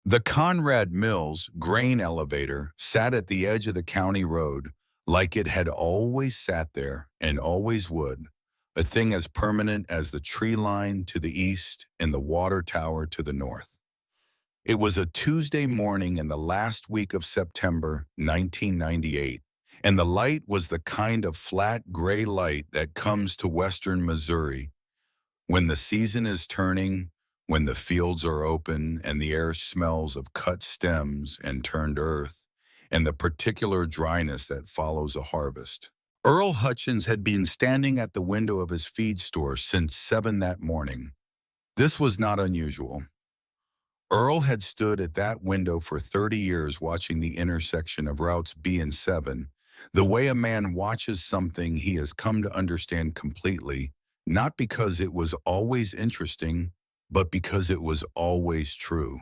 The Conrad Mills grain elevator sat at the edge of the county road like it had always sat there and always would, a thing as permanent as the tree line to the east and the water tower to the north. It was a Tuesday morning in the last week of September 1998, and the light was the kind of flat gray light that comes to western Missouri when the season is turning, when the fields are open and the air smells of cut stems and turned earth, and the particular dryness that follows a harvest. Earl Hutchins had been standing at the window of his feed store since 7 that morning. This was not unusual. Earl had stood at that window for 30 years watching the intersection of routes B and 7, the way a man watches something he has come to understand completely, not because it was always interesting, but because it was always true.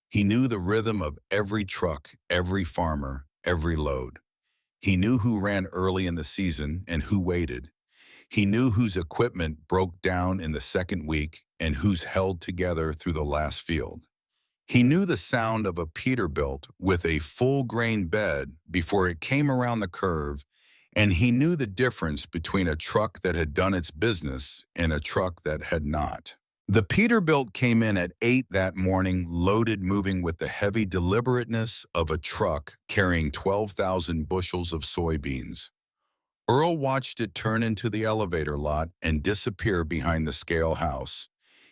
He knew the rhythm of every truck, every farmer, every load. He knew who ran early in the season and who waited. He knew whose equipment broke down in the second week and whose held together through the last field. He knew the sound of a Peterbilt with a full grain bed before it came around the curve, and he knew the difference between a truck that had done its business and a truck that had not. The Peterbilt came in at 8 that morning, loaded, moving with the heavy deliberateness of a truck carrying 12,000 bushels of soybeans. Earl watched it turn into the elevator lot and disappear behind the scale house.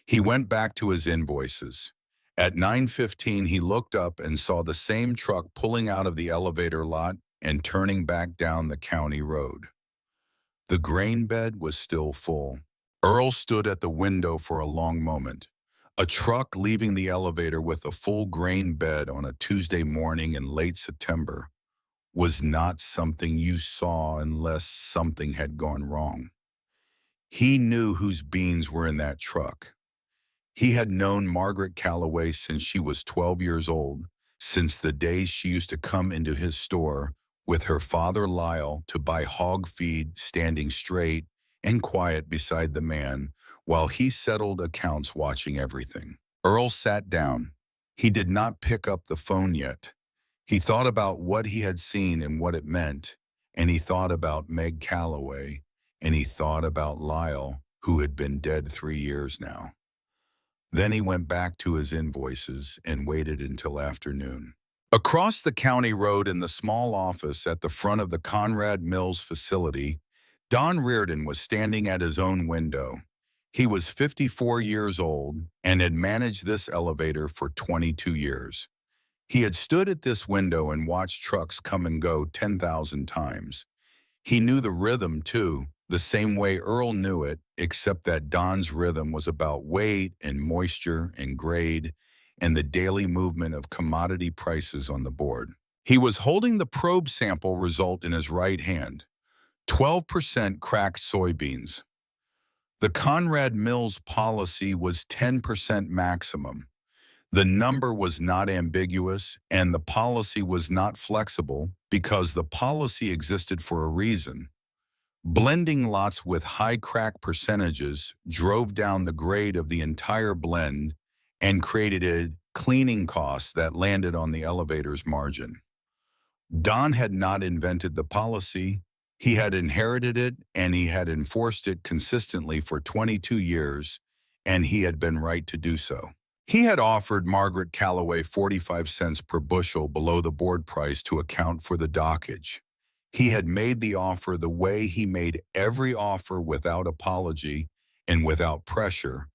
He went back to his invoices. At 9:15, he looked up and saw the same truck pulling out of the elevator lot and turning back down the county road. The grain bed was still full. Earl stood at the window for a long moment. A truck leaving the elevator with a full grain bed on a Tuesday morning in late September was not something you saw unless something had gone wrong. He knew whose beans were in that truck. He had known Margaret Calloway since she was 12 years old, since the days she used to come into his store with her father Lyle to buy hog feed, standing straight and quiet beside the man while he settled accounts, watching everything. Earl sat down. He did not pick up the phone yet. He thought about what he had seen and what it meant, and he thought about Meg Calloway, and he thought about Lyle, who had been dead 3 years now. Then he went back to his invoices and waited until afternoon. Across the county road in the small office at the front of the Conrad Mills facility, Don Reardon was standing at his own window. He was 54 years old and had managed this elevator for 22 years. He had stood at this window and watched trucks come and go 10,000 times. He knew the rhythm, too, the same way Earl knew it, except that Don's rhythm was about weight and moisture and grade and the daily movement of commodity prices on the board. He was holding the probe sample result in his right hand. 12% cracked soybeans. The Conrad Mills policy was 10% maximum. The number was not ambiguous, and the policy was not flexible because the policy existed for a reason. Blending lots with high crack percentages drove down the grade of the entire blend and created a cleaning cost that landed on the elevator's margin. Don had not invented the policy. He had inherited it, and he had enforced it consistently for 22 years, and he had been right to do so. He had offered Margaret Calloway 45 cents per bushel below the board price to account for the dockage. He had made the offer the way he made every offer, without apology and without pressure,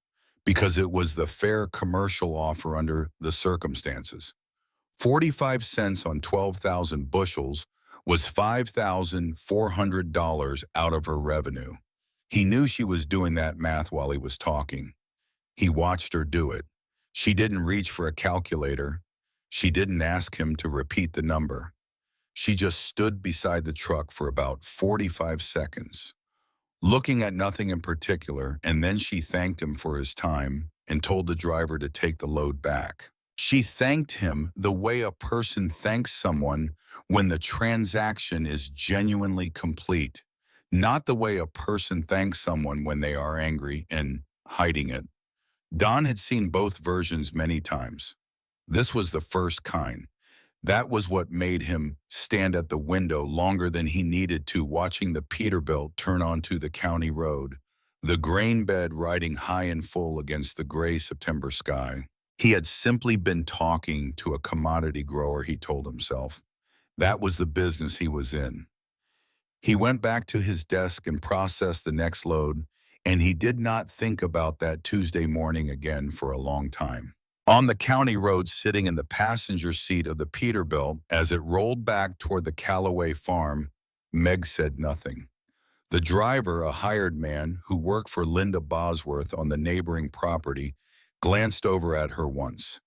because it was the fair commercial offer under the circumstances. 45 cents on 12,000 bushels was $5,400 out of her revenue. He knew she was doing that math while he was talking. He watched her do it. She didn't reach for a calculator. She didn't ask him to repeat the number. She just stood beside the truck for about 45 seconds, looking at nothing in particular, and then she thanked him for his time and told the driver to take the load back. She thanked him the way a person thanks someone when the transaction is genuinely complete, not the way a person thanks someone when they are angry and hiding it. Don had seen both versions many times. This was the first kind. That was what made him stand at the window longer than he needed to, watching the Peterbilt turn onto the county road, the grain bed riding high and full against the gray September sky. He had simply been talking to a commodity grower, he told himself. That was the business he was in. He went back to his desk and processed the next load, and he did not think about that Tuesday morning again for a long time. On the county road, sitting in the passenger seat of the Peterbilt as it rolled back toward the Callaway farm, Meg said nothing. The driver, a hired man who worked for Linda Bosworth on the neighboring property, glanced over at her once.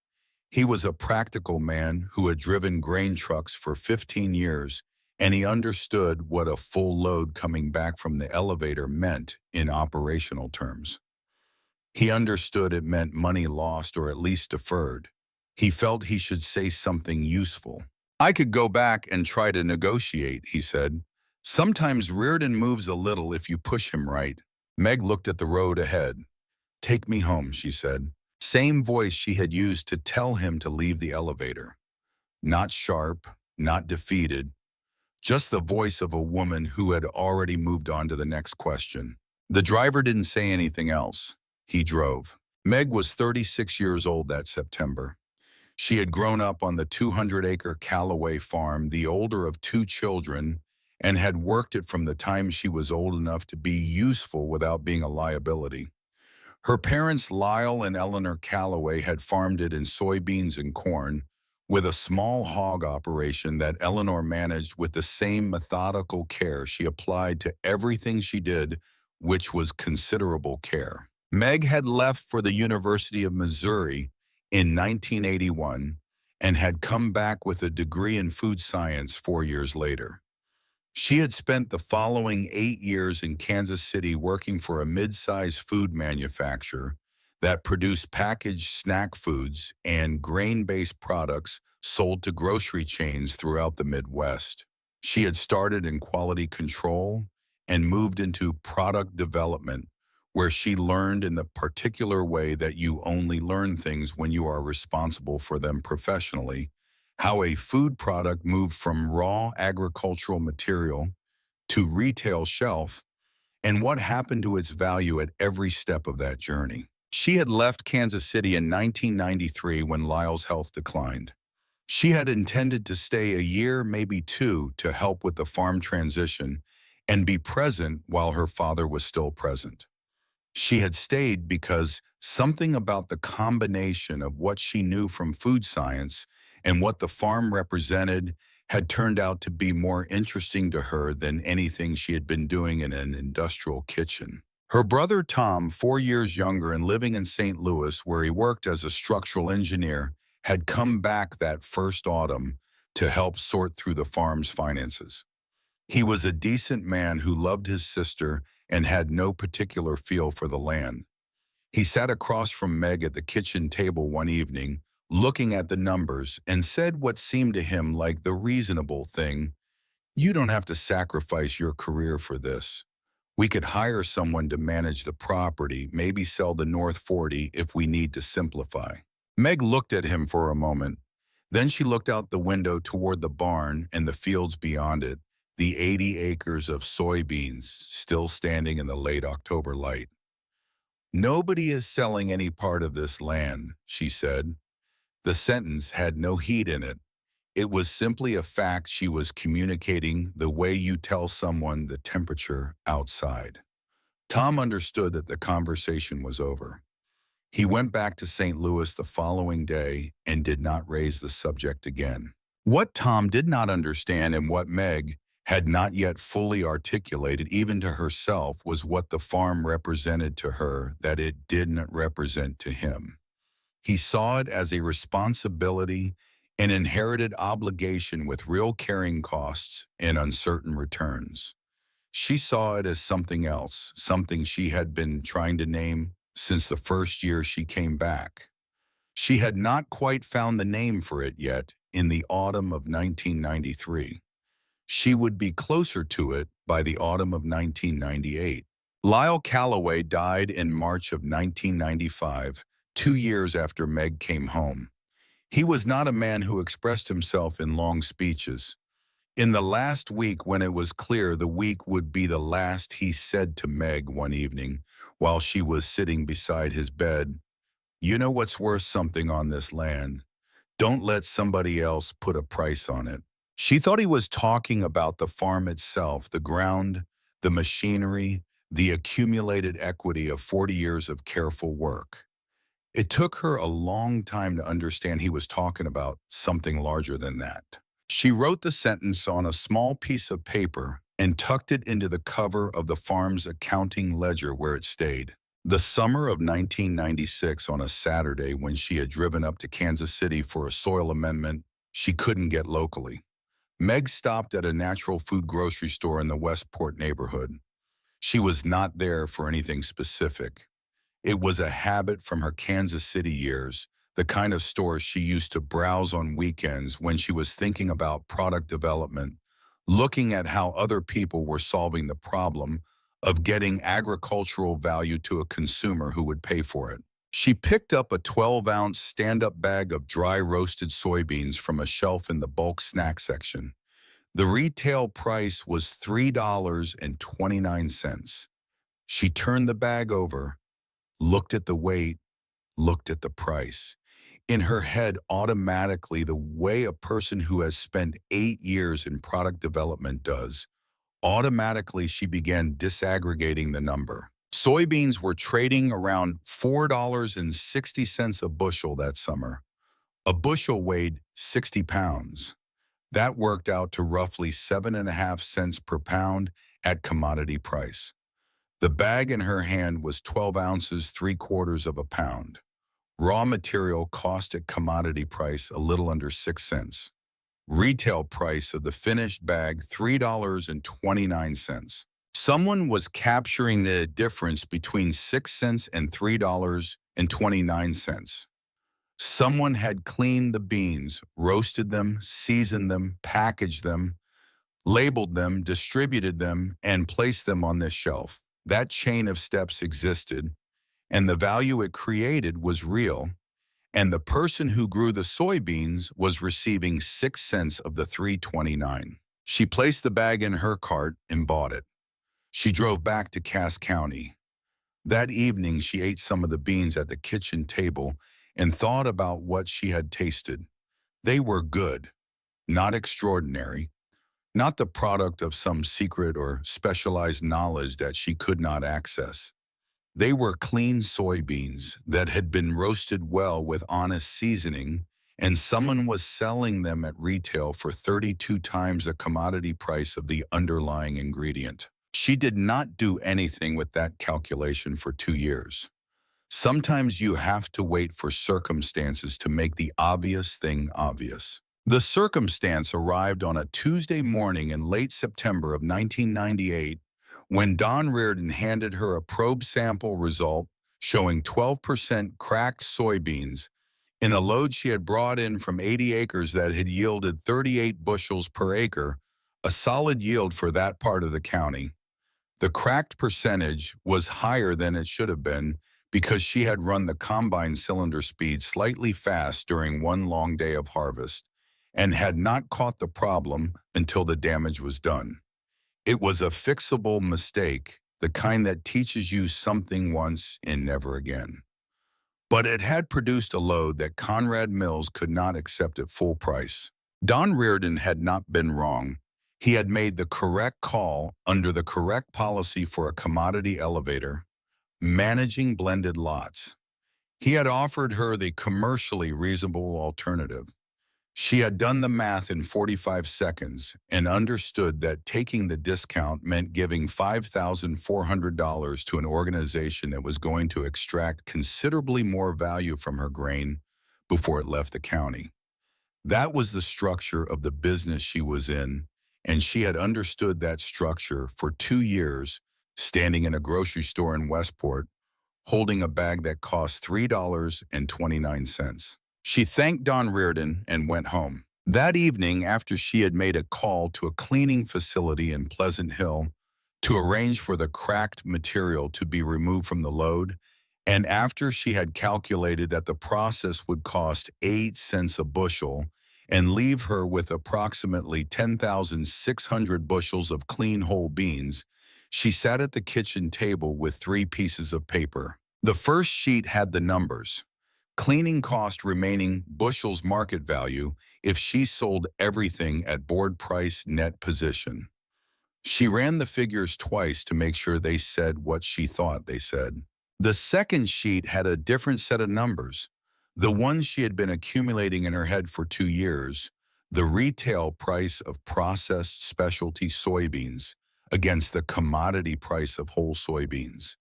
He was a practical man who had driven grain trucks for 15 years, and he understood what a full load coming back from the elevator meant in operational terms. He understood it meant money lost or at least deferred. He felt he should say something useful. "I could go back and try to negotiate," he said. "Sometimes Reardon moves a little if you push him right." Meg looked at the road ahead. "Take me home," she said. Same voice she had used to tell him to leave the elevator. Not sharp, not defeated, just the voice of a woman who had already moved on to the next question. The driver didn't say anything else. He drove. Meg was 36 years old that September. She had grown up on the 200-acre Callaway farm, the older of two children, and had worked it from the time she was old enough to be useful without being a liability. Her parents, Lyle and Eleanor Callaway, had farmed it in soybeans and corn, with a small hog operation that Eleanor managed with the same methodical care she applied to everything she did, which was considerable care. Meg had left for the University of Missouri in 1981 and had come back with a degree in food science 4 years later. She had spent the following 8 years in Kansas City working for a mid-sized food manufacturer that produced packaged snack foods and grain-based products sold to grocery chains throughout the Midwest. She had started in quality control and moved into product development, where she learned in the particular way that you only learn things when you are responsible for them professionally, how a food product moved from raw agricultural material to retail shelf, and what happened to its value at every step of that journey. She had left Kansas City in 1993 when Lyle's health declined. She had intended to stay a year, maybe two, to help with the farm transition and be present while her father was still present. She had stayed because something about the combination of what she knew from food science and what the farm represented had turned out to be more interesting to her than anything she had been doing in an industrial kitchen. Her brother Tom, 4 years younger and living in St. Louis, where he worked as a structural engineer, had come back that first autumn to help sort through the farm's finances. He was a decent man who loved his sister and had no particular feel for the land. He sat across from Meg at the kitchen table one evening, looking at the numbers, and said what seemed to him like the reasonable thing: "You don't have to sacrifice your career for this. We could hire someone to manage the property, maybe sell the North 40 if we need to simplify." Meg looked at him for a moment. Then she looked out the window toward the barn and the fields beyond it, the 80 acres of soybeans still standing in the late October light. "Nobody is selling any part of this land," she said. The sentence had no heat in it. It was simply a fact she was communicating, the way you tell someone the temperature outside. Tom understood that the conversation was over. He went back to St. Louis the following day and did not raise the subject again. What Tom did not understand, and what Meg had not yet fully articulated even to herself, was what the farm represented to her that it didn't represent to him. He saw it as a responsibility, an inherited obligation with real carrying costs and uncertain returns. She saw it as something else, something she had been trying to name since the first year she came back. She had not quite found the name for it yet in the autumn of 1993. She would be closer to it by the autumn of 1998. Lyle Callaway died in March of 1995, 2 years after Meg came home. He was not a man who expressed himself in long speeches. In the last week, when it was clear the week would be the last, he said to Meg one evening, while she was sitting beside his bed, "You know what's worth something on this land? Don't let somebody else put a price on it." She thought he was talking about the farm itself, the ground, the machinery, the accumulated equity of 40 years of careful work. It took her a long time to understand he was talking about something larger than that. She wrote the sentence on a small piece of paper and tucked it into the cover of the farm's accounting ledger where it stayed. The summer of 1996, on a Saturday when she had driven up to Kansas City for a soil amendment she couldn't get locally, Meg stopped at a natural food grocery store in the Westport neighborhood. She was not there for anything specific. It was a habit from her Kansas City years, the kind of store she used to browse on weekends when she was thinking about product development, looking at how other people were solving the problem of getting agricultural value to a consumer who would pay for it. She picked up a 12-ounce stand-up bag of dry roasted soybeans from a shelf in the bulk snack section. The retail price was $3.29. She turned the bag over, looked at the weight, looked at the price. In her head, automatically, the way a person who has spent 8 years in product development does, automatically she began disaggregating the number. Soybeans were trading around $4.60 a bushel that summer. A bushel weighed 60 pounds. That worked out to roughly 7.5 cents per pound at commodity price. The bag in her hand was 12 ounces, 3/4 of a pound. Raw material cost at commodity price a little under 6 cents. Retail price of the finished bag, $3.29. Someone was capturing the difference between 6 cents and $3.29. Someone had cleaned the beans, roasted them, seasoned them, packaged them, labeled them, distributed them, and placed them on this shelf. That chain of steps existed, and the value it created was real, and the person who grew the soybeans was receiving 6 cents of the 3.29. She placed the bag in her cart and bought it. She drove back to Cass County. That evening, she ate some of the beans at the kitchen table and thought about what she had tasted. They were good, not extraordinary, not the product of some secret or specialized knowledge that she could not access. They were clean soybeans that had been roasted well with honest seasoning, and someone was selling them at retail for 32 times the commodity price of the underlying ingredient. She did not do anything with that calculation for 2 years. Sometimes you have to wait for circumstances to make the obvious thing obvious. The circumstance arrived on a Tuesday morning in late September of 1998 when Don Reardon handed her a probe sample result showing 12% cracked soybeans in a load she had brought in from 80 acres that had yielded 38 bushels per acre, a solid yield for that part of the county. The cracked percentage was higher than it should have been because she had run the combine cylinder speed slightly fast during one long day of harvest and had not caught the problem until the damage was done. It was a fixable mistake, the kind that teaches you something once and never again. But it had produced a load that Conrad Mills could not accept at full price. Don Reardon had not been wrong. He had made the correct call under the correct policy for a commodity elevator, managing blended lots. He had offered her the commercially reasonable alternative. She had done the math in 45 seconds and understood that taking the discount meant giving $5,400 to an organization that was going to extract considerably more value from her grain before it left the county. That was the structure of the business she was in, and she had understood that structure for 2 years, standing in a grocery store in Westport, holding a bag that cost $3.29. She thanked Don Reardon and went home. That evening, after she had made a call to a cleaning facility in Pleasant Hill to arrange for the cracked material to be removed from the load And after she had calculated that the process would cost 8 cents a bushel and leave her with approximately 10,600 bushels of clean whole beans, she sat at the kitchen table with 3 pieces of paper. The first sheet had the numbers: cleaning cost remaining bushels market value if she sold everything at board price net position. She ran the figures twice to make sure they said what she thought they said. The second sheet had a different set of numbers, the ones she had been accumulating in her head for 2 years: the retail price of processed specialty soybeans against the commodity price of whole soybeans,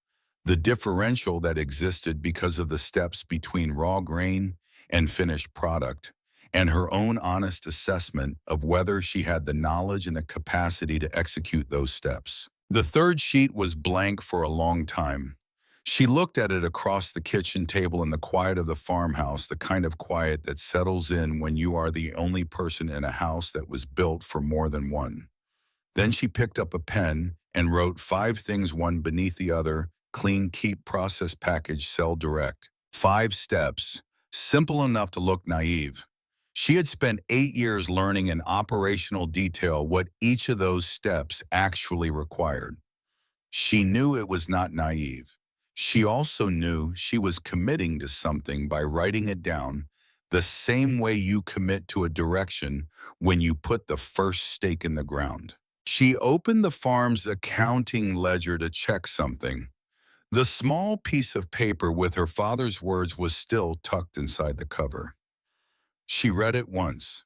the differential that existed because of the steps between raw grain and finished product, and her own honest assessment of whether she had the knowledge and the capacity to execute those steps. The third sheet was blank for a long time. She looked at it across the kitchen table in the quiet of the farmhouse, the kind of quiet that settles in when you are the only person in a house that was built for more than one. Then she picked up a pen and wrote 5 things one beneath the other: clean, keep, process, package, sell, direct. 5 steps, simple enough to look naive. She had spent 8 years learning in operational detail what each of those steps actually required. She knew it was not naive. She also knew she was committing to something by writing it down, the same way you commit to a direction when you put the first stake in the ground. She opened the farm's accounting ledger to check something. The small piece of paper with her father's words was still tucked inside the cover. She read it once.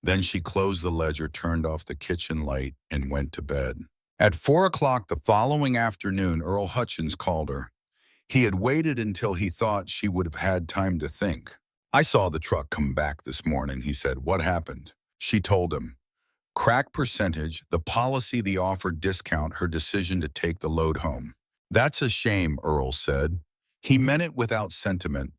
Then she closed the ledger, turned off the kitchen light, and went to bed. At 4 o'clock the following afternoon, Earl Hutchins called her. He had waited until he thought she would have had time to think. "I saw the truck come back this morning," he said. "What happened?" She told him. Crack percentage, the policy, the offered discount, her decision to take the load home. "That's a shame," Earl said. He meant it without sentiment.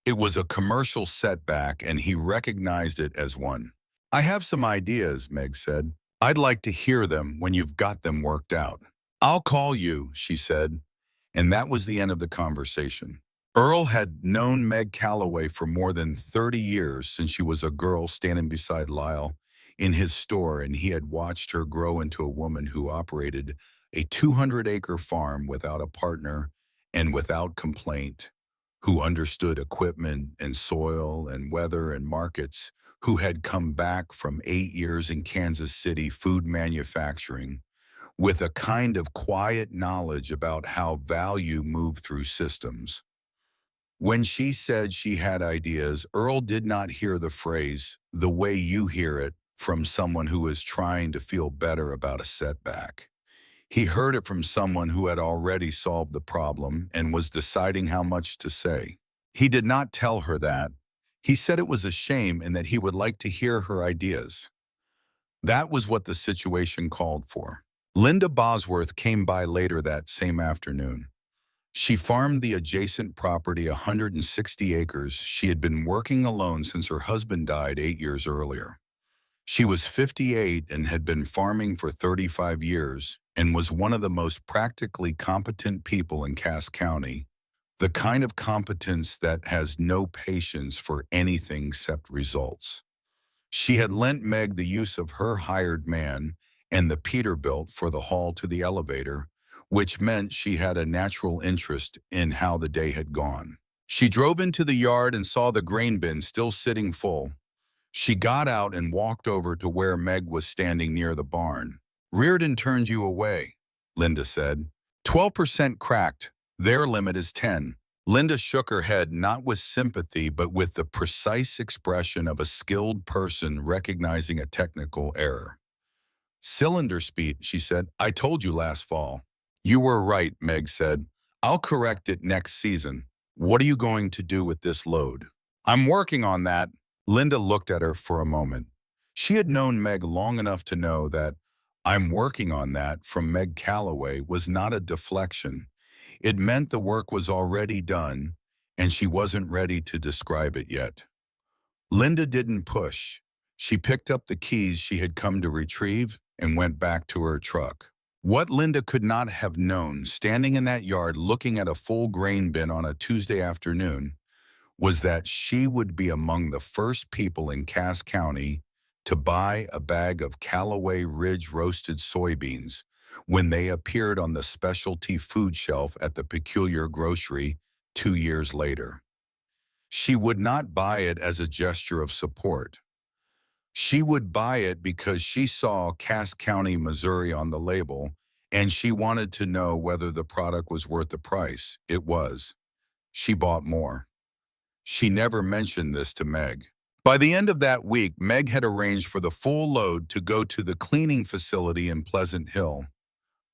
It was a commercial setback, and he recognized it as one. "I have some ideas," Meg said. "I'd like to hear them when you've got them worked out." "I'll call you," she said. And that was the end of the conversation. Earl had known Meg Calloway for more than 30 years, since she was a girl standing beside Lyle in his store, and he had watched her grow into a woman who operated a 200-acre farm without a partner and without complaint, who understood equipment and soil and weather and markets, who had come back from 8 years in Kansas City food manufacturing with a kind of quiet knowledge about how value moved through systems. When she said she had ideas, Earl did not hear the phrase the way you hear it from someone who is trying to feel better about a setback. He heard it from someone who had already solved the problem and was deciding how much to say. He did not tell her that. He said it was a shame and that he would like to hear her ideas. That was what the situation called for. Linda Bosworth came by later that same afternoon. She farmed the adjacent property, 160 acres. She had been working alone since her husband died 8 years earlier. She was 58 and had been farming for 35 years and was one of the most practically competent people in Cass County, the kind of competence that has no patience for anything except results. She had lent Meg the use of her hired man and the Peterbilt for the haul to the elevator, which meant she had a natural interest in how the day had gone. She drove into the yard and saw the grain bin still sitting full. She got out and walked over to where Meg was standing near the barn. "Reardon turned you away," Linda said. 12% cracked. Their limit is 10. Linda shook her head, not with sympathy, but with the precise expression of a skilled person recognizing a technical error. "Cylinder speed," she said. "I told you last fall." "You were right," Meg said. "I'll correct it next season. What are you going to do with this load?" "I'm working on that." Linda looked at her for a moment. She had known Meg long enough to know that "I'm working on that" from Meg Calloway was not a deflection. It meant the work was already done, and she wasn't ready to describe it yet. Linda didn't push. She picked up the keys she had come to retrieve and went back to her truck. What Linda could not have known, standing in that yard looking at a full grain bin on a Tuesday afternoon, was that she would be among the first people in Cass County to buy a bag of Callaway Ridge roasted soybeans when they appeared on the specialty food shelf at the Peculiar Grocery 2 years later. She would not buy it as a gesture of support. She would buy it because she saw Cass County, Missouri on the label, and she wanted to know whether the product was worth the price. It was. She bought more. She never mentioned this to Meg. By the end of that week, Meg had arranged for the full load to go to the cleaning facility in Pleasant Hill.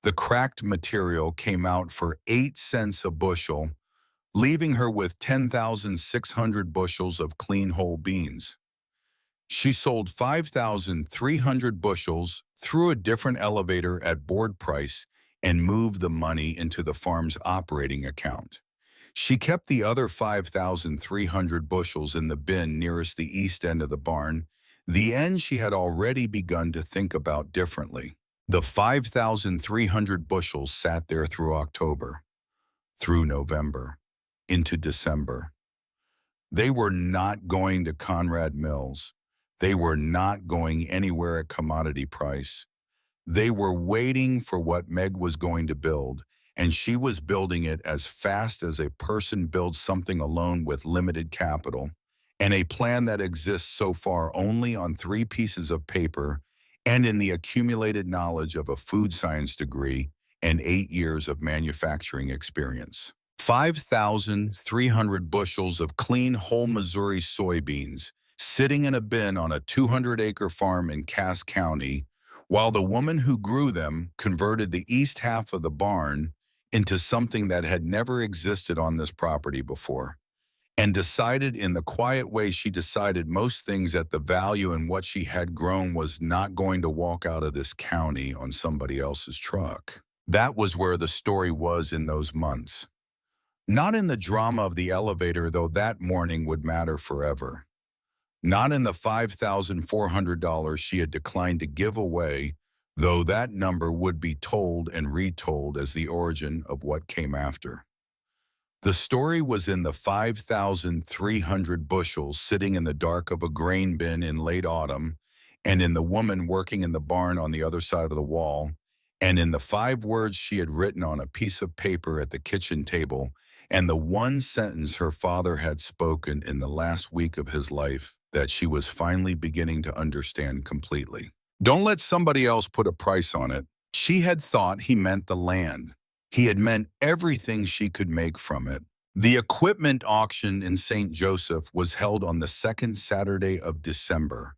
The cracked material came out for 8 cents a bushel, leaving her with 10,600 bushels of clean whole beans. She sold 5,300 bushels through a different elevator at board price and moved the money into the farm's operating account. She kept the other 5,300 bushels in the bin nearest the east end of the barn, the end she had already begun to think about differently. The 5,300 bushels sat there through October, through November, into December. They were not going to Conrad Mills. They were not going anywhere at commodity price. They were waiting for what Meg was going to build, and she was building it as fast as a person builds something alone with limited capital, and a plan that exists so far only on 3 pieces of paper and in the accumulated knowledge of a food science degree and 8 years of manufacturing experience. 5,300 bushels of clean whole Missouri soybeans sitting in a bin on a 200-acre farm in Cass County, while the woman who grew them converted the east half of the barn into something that had never existed on this property before, and decided in the quiet way she decided most things that the value in what she had grown was not going to walk out of this county on somebody else's truck. That was where the story was in those months. Not in the drama of the elevator, though that morning would matter forever. Not in the $5,400 she had declined to give away, though that number would be told and retold as the origin of what came after. The story was in the 5,300 bushels sitting in the dark of a grain bin in late autumn, and in the woman working in the barn on the other side of the wall, and in the 5 words she had written on a piece of paper at the kitchen table, and the 1 sentence her father had spoken in the last week of his life that she was finally beginning to understand completely. Don't let somebody else put a price on it. She had thought he meant the land. He had meant everything she could make from it. The equipment auction in St. Joseph was held on the 2nd Saturday of December,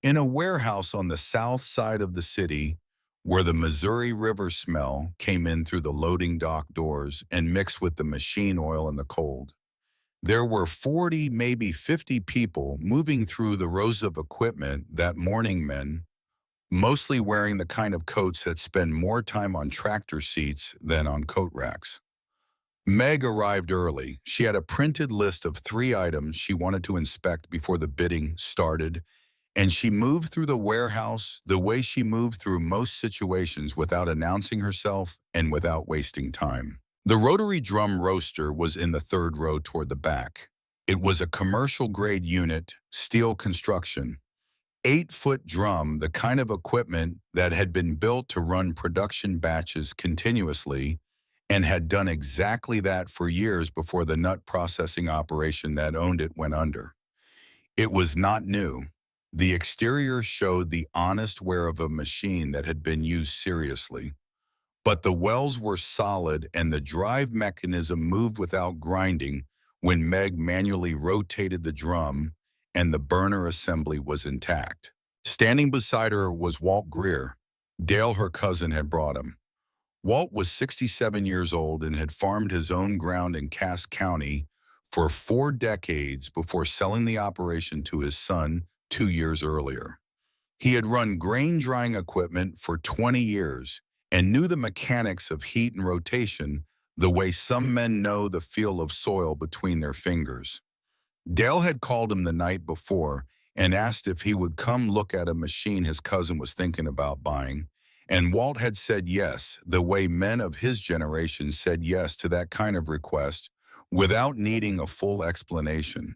in a warehouse on the south side of the city where the Missouri River smell came in through the loading dock doors and mixed with the machine oil in the cold. There were 40, maybe 50 people moving through the rows of equipment that morning, men, mostly wearing the kind of coats that spend more time on tractor seats than on coat racks. Meg arrived early. She had a printed list of 3 items she wanted to inspect before the bidding started, and she moved through the warehouse the way she moved through most situations, without announcing herself and without wasting time. The rotary drum roaster was in the 3rd row toward the back. It was a commercial-grade unit, steel construction, 8-foot drum, the kind of equipment that had been built to run production batches continuously and had done exactly that for years before the nut processing operation that owned it went under. It was not new. The exterior showed the honest wear of a machine that had been used seriously. But the wells were solid and the drive mechanism moved without grinding when Meg manually rotated the drum, and the burner assembly was intact. Standing beside her was Walt Greer. Dale, her cousin, had brought him. Walt was 67 years old and had farmed his own ground in Cass County for 4 decades before selling the operation to his son 2 years earlier. He had run grain drying equipment for 20 years and knew the mechanics of heat and rotation the way some men know the feel of soil between their fingers. Dale had called him the night before and asked if he would come look at a machine his cousin was thinking about buying, And Walt had said yes, the way men of his generation said yes to that kind of request without needing a full explanation,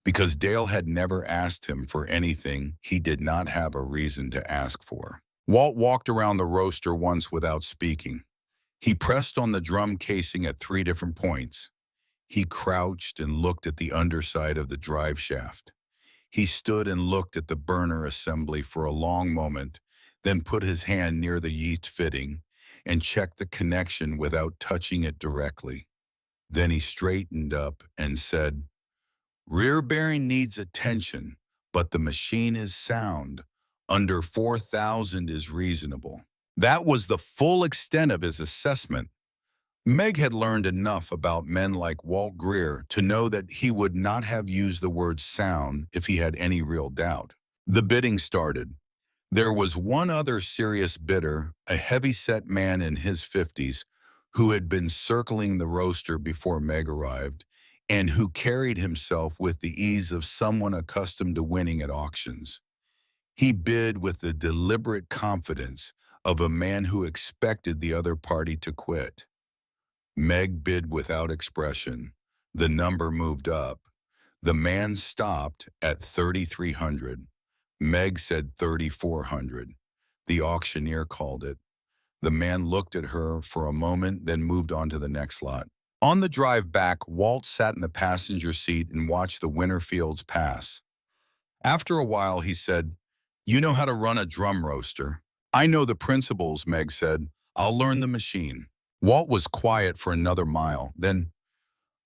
because Dale had never asked him for anything he did not have a reason to ask for. Walt walked around the roaster once without speaking. He pressed on the drum casing at 3 different points. He crouched and looked at the underside of the drive shaft. He stood and looked at the burner assembly for a long moment, then put his hand near the yeast fitting and checked the connection without touching it directly. Then he straightened up and said, "Rear bearing needs attention, but the machine is sound. Under 4,000 is reasonable." That was the full extent of his assessment. Meg had learned enough about men like Walt Greer to know that he would not have used the word sound if he had any real doubt. The bidding started. There was one other serious bidder, a heavy-set man in his 50s, who had been circling the roaster before Meg arrived, and who carried himself with the ease of someone accustomed to winning at auctions. He bid with the deliberate confidence of a man who expected the other party to quit. Meg bid without expression. The number moved up. The man stopped at 3,300. Meg said 3,400. The auctioneer called it. The man looked at her for a moment, then moved on to the next lot. On the drive back, Walt sat in the passenger seat and watched the winter fields pass. After a while, he said, "You know how to run a drum roaster." "I know the principles," Meg said. "I'll learn the machine." Walt was quiet for another mile. Then,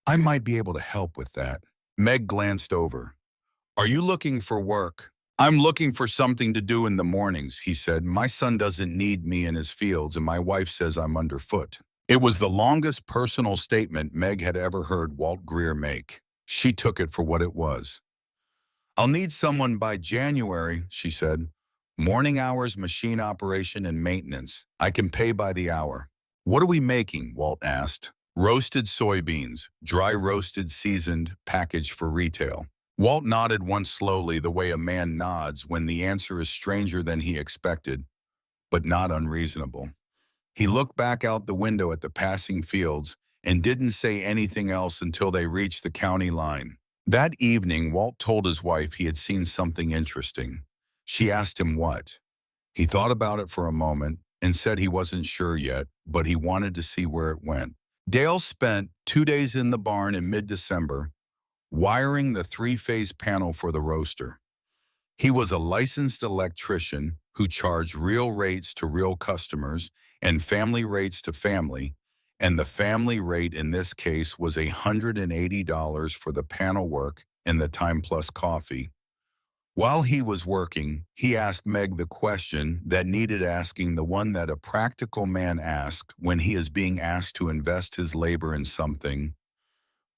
"I might be able to help with that." Meg glanced over. "Are you looking for work?" "I'm looking for something to do in the mornings," he said. "My son doesn't need me in his fields, and my wife says I'm underfoot." It was the longest personal statement Meg had ever heard Walt Greer make. She took it for what it was. "I'll need someone by January," she said. "Morning hours, machine operation, and maintenance. I can pay by the hour." "What are we making?" Walt asked. "Roasted soybeans, dry roasted, seasoned, packaged for retail." Walt nodded once slowly, the way a man nods when the answer is stranger than he expected, but not unreasonable. He looked back out the window at the passing fields and didn't say anything else until they reached the county line. That evening, Walt told his wife he had seen something interesting. She asked him what. He thought about it for a moment and said he wasn't sure yet, but he wanted to see where it went. Dale spent 2 days in the barn in mid-December, wiring the 3-phase panel for the roaster. He was a licensed electrician who charged real rates to real customers and family rates to family, and the family rate in this case was $180 for the panel work and the time plus coffee. While he was working, he asked Meg the question that needed asking, the one that a practical man asks when he is being asked to invest his labor in something.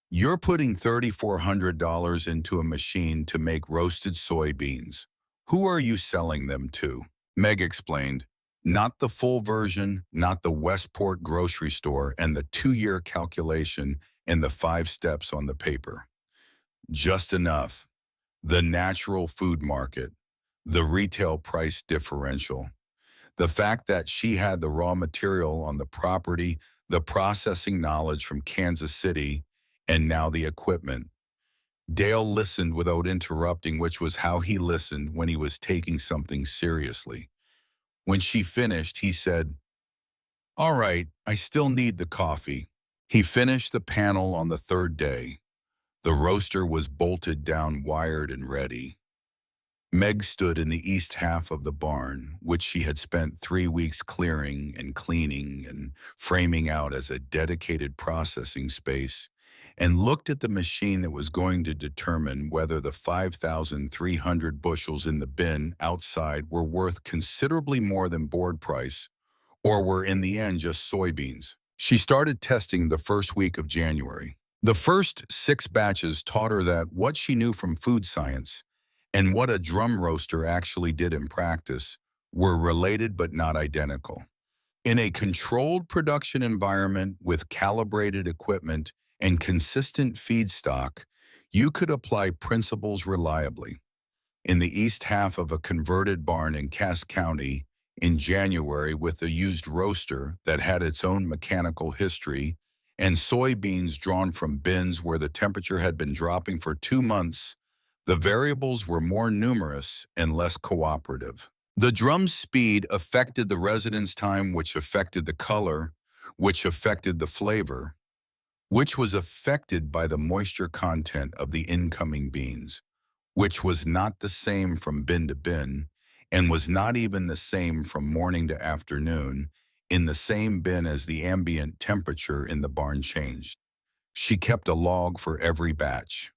"You're putting $3,400 into a machine to make roasted soybeans. Who are you selling them to?" Meg explained. "Not the full version, not the Westport grocery store and the 2-year calculation and the 5 steps on the paper. Just enough. The natural food market, the retail price differential. The fact that she had the raw material on the property, the processing knowledge from Kansas City, and now the equipment." Dale listened without interrupting, which was how he listened when he was taking something seriously. When she finished, he said, "All right, I still need the coffee." He finished the panel on the 3rd day. The roaster was bolted down, wired, and ready. Meg stood in the east half of the barn, which she had spent 3 weeks clearing and cleaning and framing out as a dedicated processing space, and looked at the machine that was going to determine whether the 5,300 bushels in the bin outside were worth considerably more than board price, or were in the end just soybeans. She started testing the first week of January. The first 6 batches taught her that what she knew from food science and what a drum roaster actually did in practice were related but not identical. In a controlled production environment with calibrated equipment and consistent feedstock, you could apply principles reliably. In the east half of a converted barn in Cass County, in January with a used roaster that had its own mechanical history, and soybeans drawn from bins where the temperature had been dropping for 2 months, the variables were more numerous and less cooperative. The drum's speed affected the residence time, which affected the color, which affected the flavor, which was affected by the moisture content of the incoming beans, which was not the same from bin to bin, and was not even the same from morning to afternoon, in the same bin as the ambient temperature in the barn changed. She kept a log for every batch.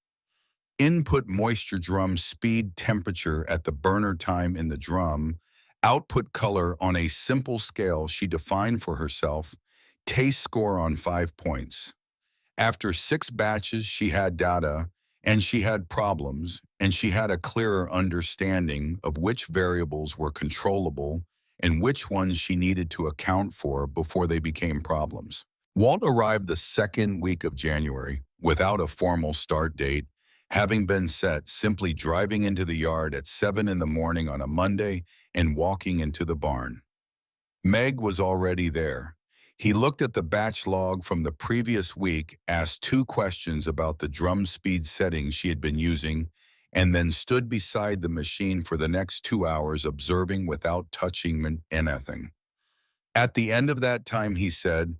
Input moisture drum speed temperature at the burner time in the drum, output color on a simple scale she defined for herself, taste score on 5 points. After 6 batches, she had data, and she had problems, and she had a clearer understanding of which variables were controllable and which ones she needed to account for before they became problems. Walt arrived the second week of January without a formal start date, having been set simply driving into the yard at 7 in the morning on a Monday and walking into the barn. Meg was already there. He looked at the batch log from the previous week, asked 2 questions about the drum speed settings she had been using, and then stood beside the machine for the next 2 hours observing without touching anything. At the end of that time, he said,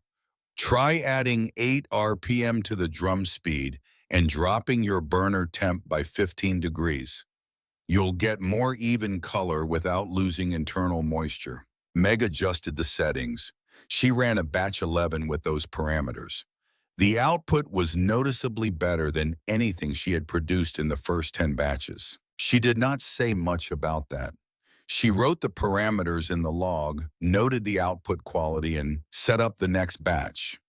"Try adding 8 RPM to the drum speed and dropping your burner temp by 15 degrees. You'll get more even color without losing internal moisture." Meg adjusted the settings. She ran a batch 11 with those parameters. The output was noticeably better than anything she had produced in the first 10 batches. She did not say much about that. She wrote the parameters in the log, noted the output quality, and set up the next batch.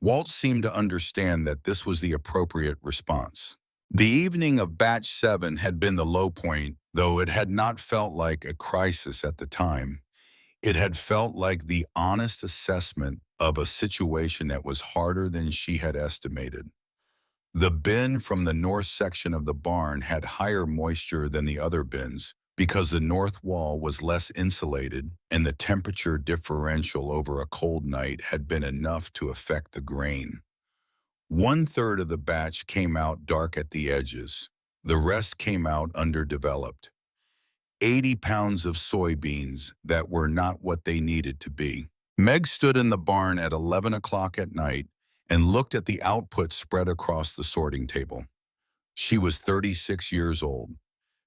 Walt seemed to understand that this was the appropriate response. The evening of batch 7 had been the low point, though it had not felt like a crisis at the time. It had felt like the honest assessment of a situation that was harder than she had estimated. The bin from the north section of the barn had higher moisture than the other bins because the north wall was less insulated and the temperature differential over a cold night had been enough to affect the grain. 1/3 of the batch came out dark at the edges. The rest came out underdeveloped. 80 pounds of soybeans that were not what they needed to be. Meg stood in the barn at 11 o'clock at night and looked at the output spread across the sorting table. She was 36 years old.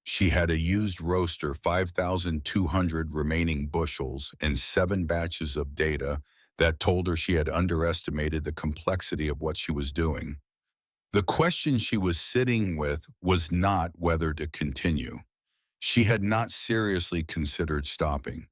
She had a used roaster, 5,200 remaining bushels, and 7 batches of data that told her she had underestimated the complexity of what she was doing. The question she was sitting with was not whether to continue. She had not seriously considered stopping.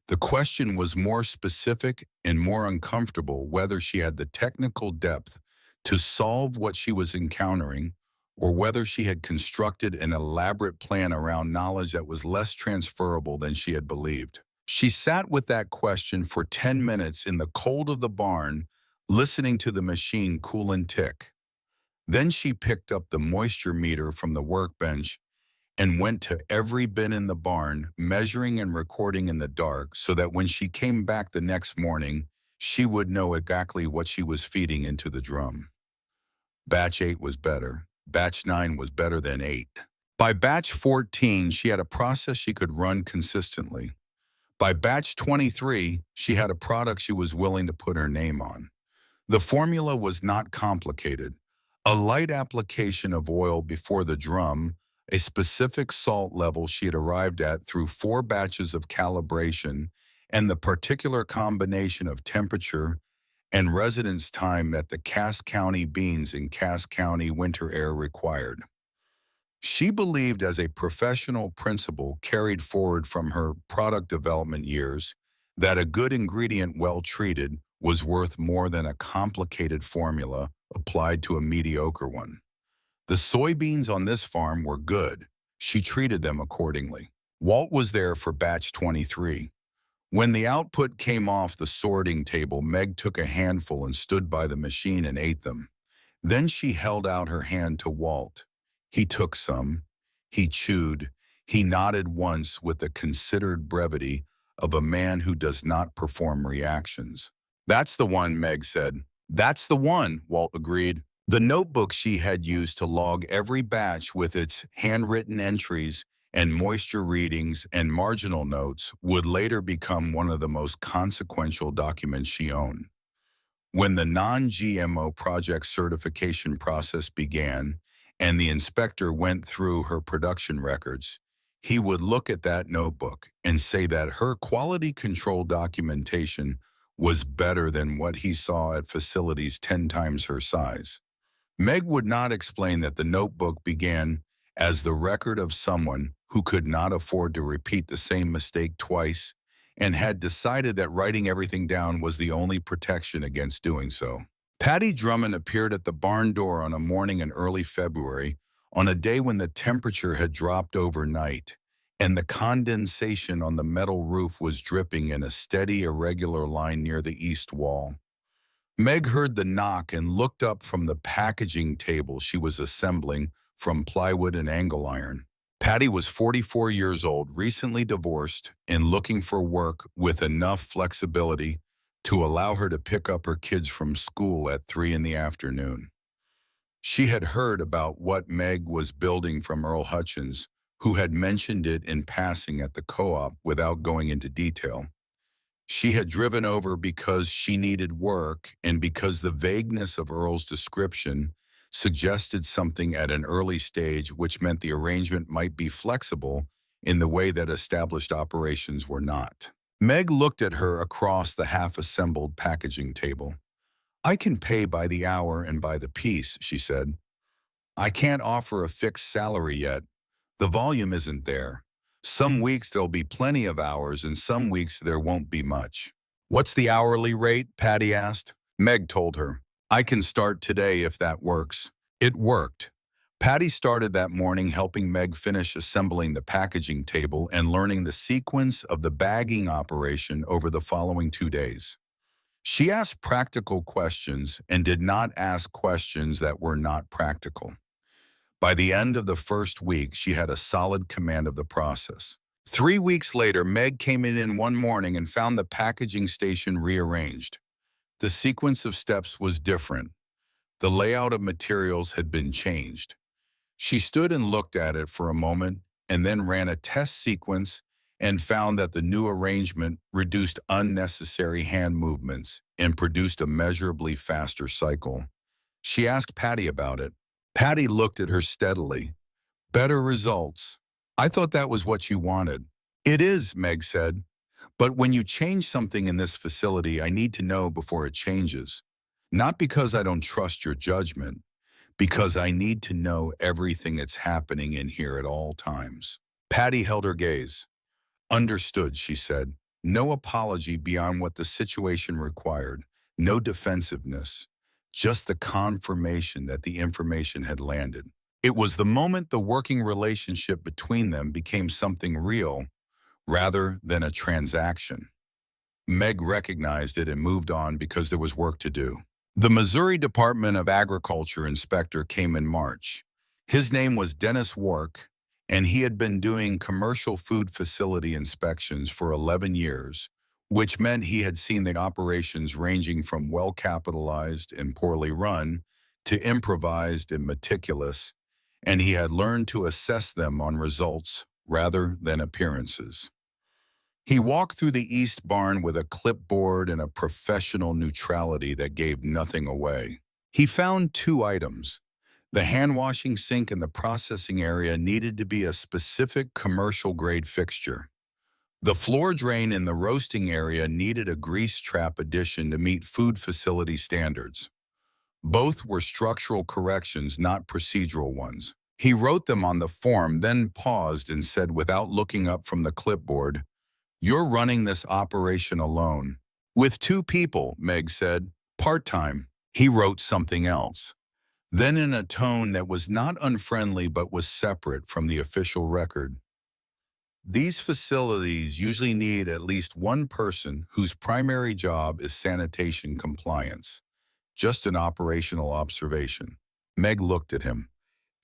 The question was more specific and more uncomfortable, whether she had the technical depth to solve what she was encountering, or whether she had constructed an elaborate plan around knowledge that was less transferable than she had believed. She sat with that question for 10 minutes in the cold of the barn, listening to the machine cool and tick. Then she picked up the moisture meter from the workbench and went to every bin in the barn, measuring and recording in the dark so that when she came back the next morning, she would know exactly what she was feeding into the drum. Batch 8 was better. Batch 9 was better than 8. By batch 14, she had a process she could run consistently. By batch 23, she had a product she was willing to put her name on. The formula was not complicated. A light application of oil before the drum, a specific salt level she had arrived at through 4 batches of calibration, and the particular combination of temperature and residence time that the Cass County beans in Cass County winter air required. She believed, as a professional principle carried forward from her product development years, that a good ingredient well treated was worth more than a complicated formula applied to a mediocre one. The soybeans on this farm were good. She treated them accordingly. Walt was there for batch 23. When the output came off the sorting table, Meg took a handful and stood by the machine and ate them. Then she held out her hand to Walt. He took some. He chewed. He nodded once with a considered brevity, of a man who does not perform reactions. That's the one, Meg said. That's the one, Walt agreed. The notebook she had used to log every batch with its handwritten entries and moisture readings and marginal notes would later become one of the most consequential documents she owned. When the non-GMO project certification process began and the inspector went through her production records, he would look at that notebook and say that her quality control documentation was better than what he saw at facilities 10 times her size. Meg would not explain that the notebook began as the record of someone who could not afford to repeat the same mistake twice and had decided that writing everything down was the only protection against doing so. Patty Drummond appeared at the barn door on a morning in early February, on a day when the temperature had dropped overnight, and the condensation on the metal roof was dripping in a steady, irregular line near the east wall. Meg heard the knock and looked up from the packaging table she was assembling from plywood and angle iron. Patty was 44 years old, recently divorced, and looking for work with enough flexibility to allow her to pick up her kids from school at 3 in the afternoon. She had heard about what Meg was building from Earl Hutchins, who had mentioned it in passing at the co-op without going into detail. She had driven over because she needed work and because the vagueness of Earl's description suggested something at an early stage, which meant the arrangement might be flexible in the way that established operations were not. Meg looked at her across the half-assembled packaging table. "I can pay by the hour and by the piece," she said. "I can't offer a fixed salary yet. The volume isn't there. Some weeks there'll be plenty of hours and some weeks there won't be much." "What's the hourly rate?" Patty asked. Meg told her. "I can start today if that works." It worked. Patty started that morning helping Meg finish assembling the packaging table and learning the sequence of the bagging operation over the following 2 days. She asked practical questions and did not ask questions that were not practical. By the end of the first week, she had a solid command of the process. 3 weeks later, Meg came in one morning and found the packaging station rearranged. The sequence of steps was different. The layout of materials had been changed. She stood and looked at it for a moment and then ran a test sequence and found that the new arrangement reduced unnecessary hand movements and produced a measurably faster cycle. She asked Patty about it. Patty looked at her steadily. "Better results. I thought that was what you wanted." "It is," Meg said. "But when you change something in this facility, I need to know before it changes. Not because I don't trust your judgment, because I need to know everything that's happening in here at all times." Patty held her gaze. "Understood," she said. No apology beyond what the situation required. No defensiveness. Just the confirmation that the information had landed. It was the moment the working relationship between them became something real rather than a transaction. Meg recognized it and moved on because there was work to do. The Missouri Department of Agriculture inspector came in March. His name was Dennis Wark, and he had been doing commercial food facility inspections for 11 years, which meant he had seen the operations ranging from well-capitalized and poorly run to improvised and meticulous, and he had learned to assess them on results rather than appearances. He walked through the east barn with a clipboard and a professional neutrality that gave nothing away. He found 2 items. The hand-washing sink in the processing area needed to be a specific commercial-grade fixture. The floor drain in the roasting area needed a grease trap addition to meet food facility standards. Both were structural corrections, not procedural ones. He wrote them on the form, then paused and said without looking up from the clipboard, "You're running this operation alone." "With 2 people," Meg said. "Part-time." He wrote something else. Then in a tone that was not unfriendly but was separate from the official record. "These facilities usually need at least one person whose primary job is sanitation compliance. Just an operational observation." Meg looked at him.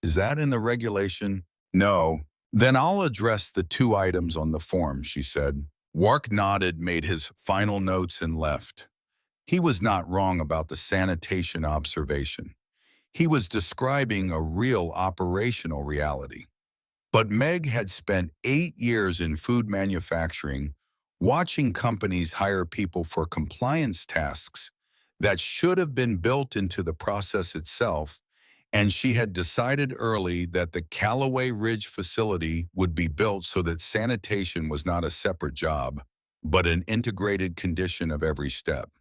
"Is that in the regulation?" "No." "Then I'll address the 2 items on the form," she said. Wark nodded, made his final notes, and left. He was not wrong about the sanitation observation. He was describing a real operational reality. But Meg had spent 8 years in food manufacturing, watching companies hire people for compliance tasks that should have been built into the process itself, and she had decided early that the Callaway Ridge facility would be built so that sanitation was not a separate job, but an integrated condition of every step.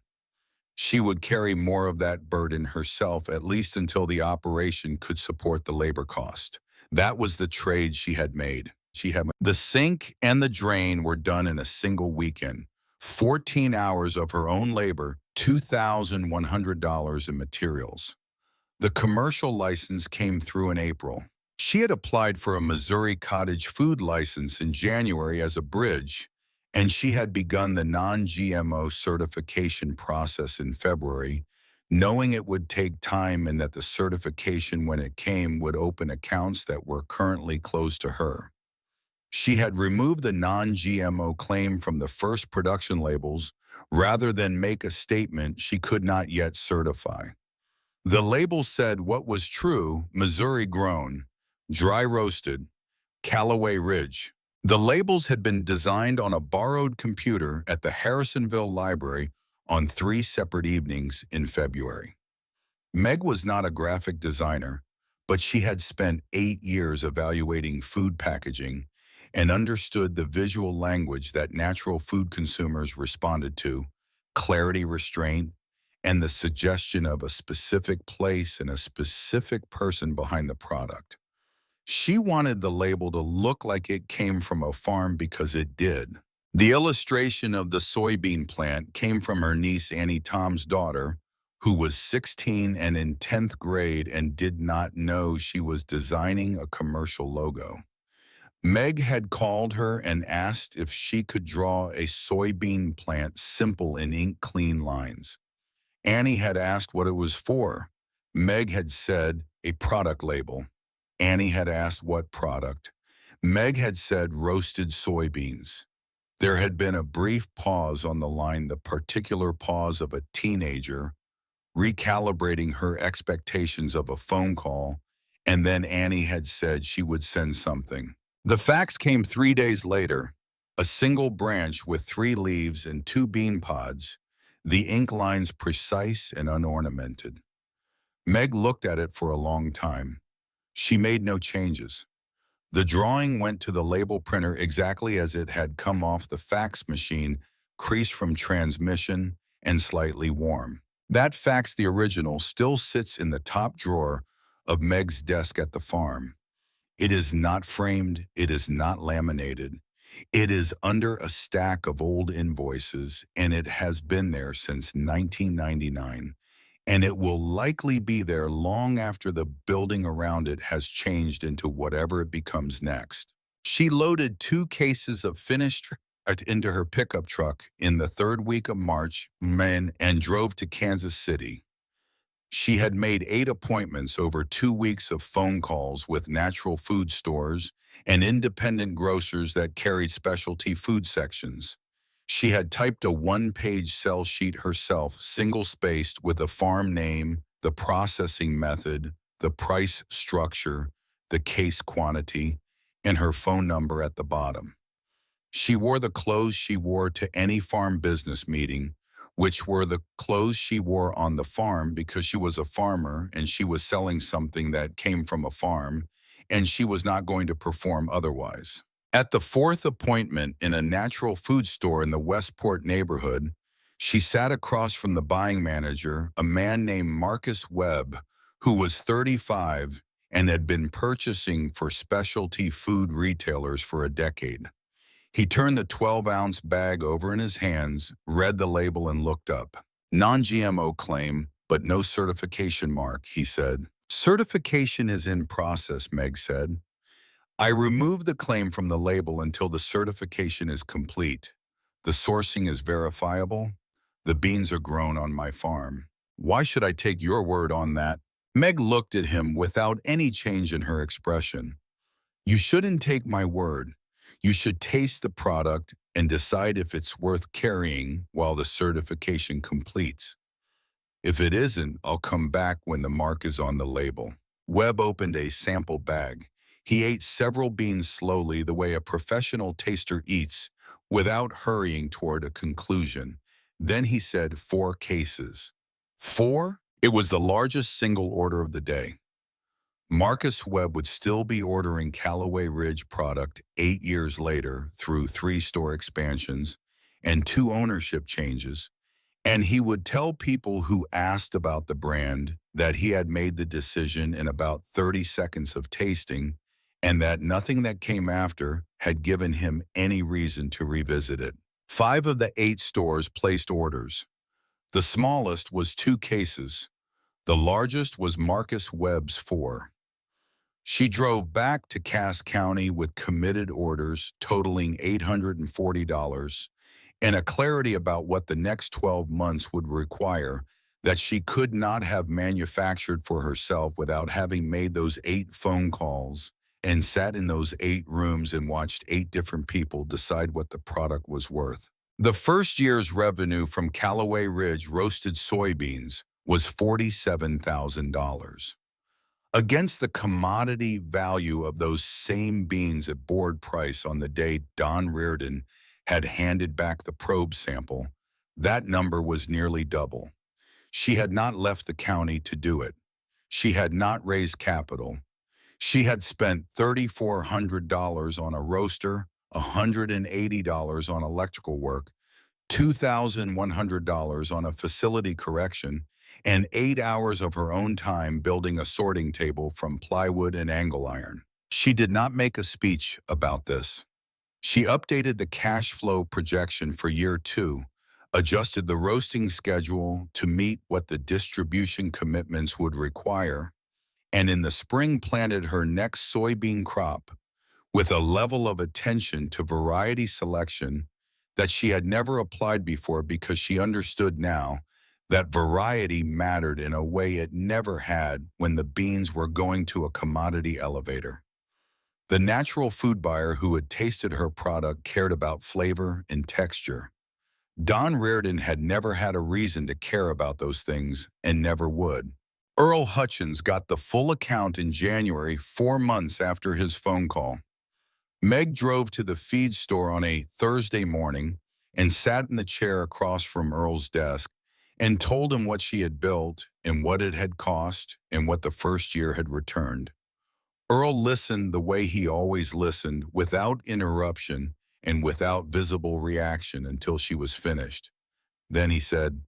She would carry more of that burden herself, at least until the operation could support the labor cost. That was the trade she had made. The sink and the drain were done in a single weekend. 14 hours of her own labor, $2,100 in materials. The commercial license came through in April. She had applied for a Missouri cottage food license in January as a bridge, and she had begun the non-GMO certification process in February, knowing it would take time and that the certification, when it came, would open accounts that were currently closed to her. She had removed the non-GMO claim from the first production labels rather than make a statement she could not yet certify. The label said what was true: Missouri grown, dry roasted, Callaway Ridge. The labels had been designed on a borrowed computer at the Harrisonville Library on 3 separate evenings in February. Meg was not a graphic designer, but she had spent 8 years evaluating food packaging and understood the visual language that natural food consumers responded to: clarity, restraint, and the suggestion of a specific place and a specific person behind the product. She wanted the label to look like it came from a farm because it did. The illustration of the soybean plant came from her niece Annie Tom's daughter, who was 16 and in 10th grade and did not know she was designing a commercial logo. Meg had called her and asked if she could draw a soybean plant simple in ink-clean lines. Annie had asked what it was for. Meg had said a product label. Annie had asked what product. Meg had said roasted soybeans. There had been a brief pause on the line, the particular pause of a teenager recalibrating her expectations of a phone call, and then Annie had said she would send something. The fax came 3 days later: a single branch with 3 leaves and 2 bean pods, the ink lines precise and unornamented. Meg looked at it for a long time. She made no changes. The drawing went to the label printer exactly as it had come off the fax machine, creased from transmission and slightly warm. That fax, the original, still sits in the top drawer of Meg's desk at the farm. It is not framed, it is not laminated. It is under a stack of old invoices, and it has been there since 1999, and it will likely be there long after the building around it has changed into whatever it becomes next. She loaded 2 cases of finished art into her pickup truck in the 3rd week of March and drove to Kansas City. She had made 8 appointments over 2 weeks of phone calls with natural food stores and independent grocers that carried specialty food sections. She had typed a 1-page sell sheet herself, single-spaced, with the farm name, the processing method, the price structure, the case quantity, and her phone number at the bottom. She wore the clothes she wore to any farm business meeting, which were the clothes she wore on the farm because she was a farmer and she was selling something that came from a farm, and she was not going to perform otherwise. At the 4th appointment in a natural food store in the Westport neighborhood, she sat across from the buying manager, a man named Marcus Webb, who was 35 and had been purchasing for specialty food retailers for a decade. He turned the 12-ounce bag over in his hands, read the label, and looked up. Non-GMO claim, but no certification mark, he said. Certification is in process, Meg said. I removed the claim from the label until the certification is complete. The sourcing is verifiable. The beans are grown on my farm. Why should I take your word on that? Meg looked at him without any change in her expression. You shouldn't take my word. You should taste the product and decide if it's worth carrying while the certification completes. If it isn't, I'll come back when the mark is on the label. Webb opened a sample bag. He ate several beans slowly, the way a professional taster eats, without hurrying toward a conclusion. Then he said 4 cases. 4? It was the largest single order of the day. Marcus Webb would still be ordering Callaway Ridge product 8 years later through 3 store expansions and 2 ownership changes, and he would tell people who asked about the brand that he had made the decision in about 30 seconds of tasting and that nothing that came after had given him any reason to revisit it. 5 of the 8 stores placed orders. The smallest was 2 cases. The largest was Marcus Webb's 4. She drove back to Cass County with committed orders totaling $840 and a clarity about what the next 12 months would require that she could not have manufactured for herself without having made those 8 phone calls and sat in those 8 rooms and watched 8 different people decide what the product was worth. The first year's revenue from Callaway Ridge roasted soybeans was $47,000. Against the commodity value of those same beans at board price on the day Don Reardon had handed back the probe sample, that number was nearly double. She had not left the county to do it. She had not raised capital. She had spent $3,400 on a roaster, $180 on electrical work, $2,100 on a facility correction, and 8 hours of her own time building a sorting table from plywood and angle iron. She did not make a speech about this. She updated the cash flow projection for year 2, adjusted the roasting schedule to meet what the distribution commitments would require, and in the spring planted her next soybean crop with a level of attention to variety selection that she had never applied before because she understood now that variety mattered in a way it never had when the beans were going to a commodity elevator. The natural food buyer who had tasted her product cared about flavor and texture. Don Reardon had never had a reason to care about those things and never would. Earl Hutchins got the full account in January, 4 months after his phone call. Meg drove to the feed store on a Thursday morning and sat in the chair across from Earl's desk and told him what she had built and what it had cost and what the first year had returned. Earl listened the way he always listened, without interruption and without visible reaction until she was finished. Then he said,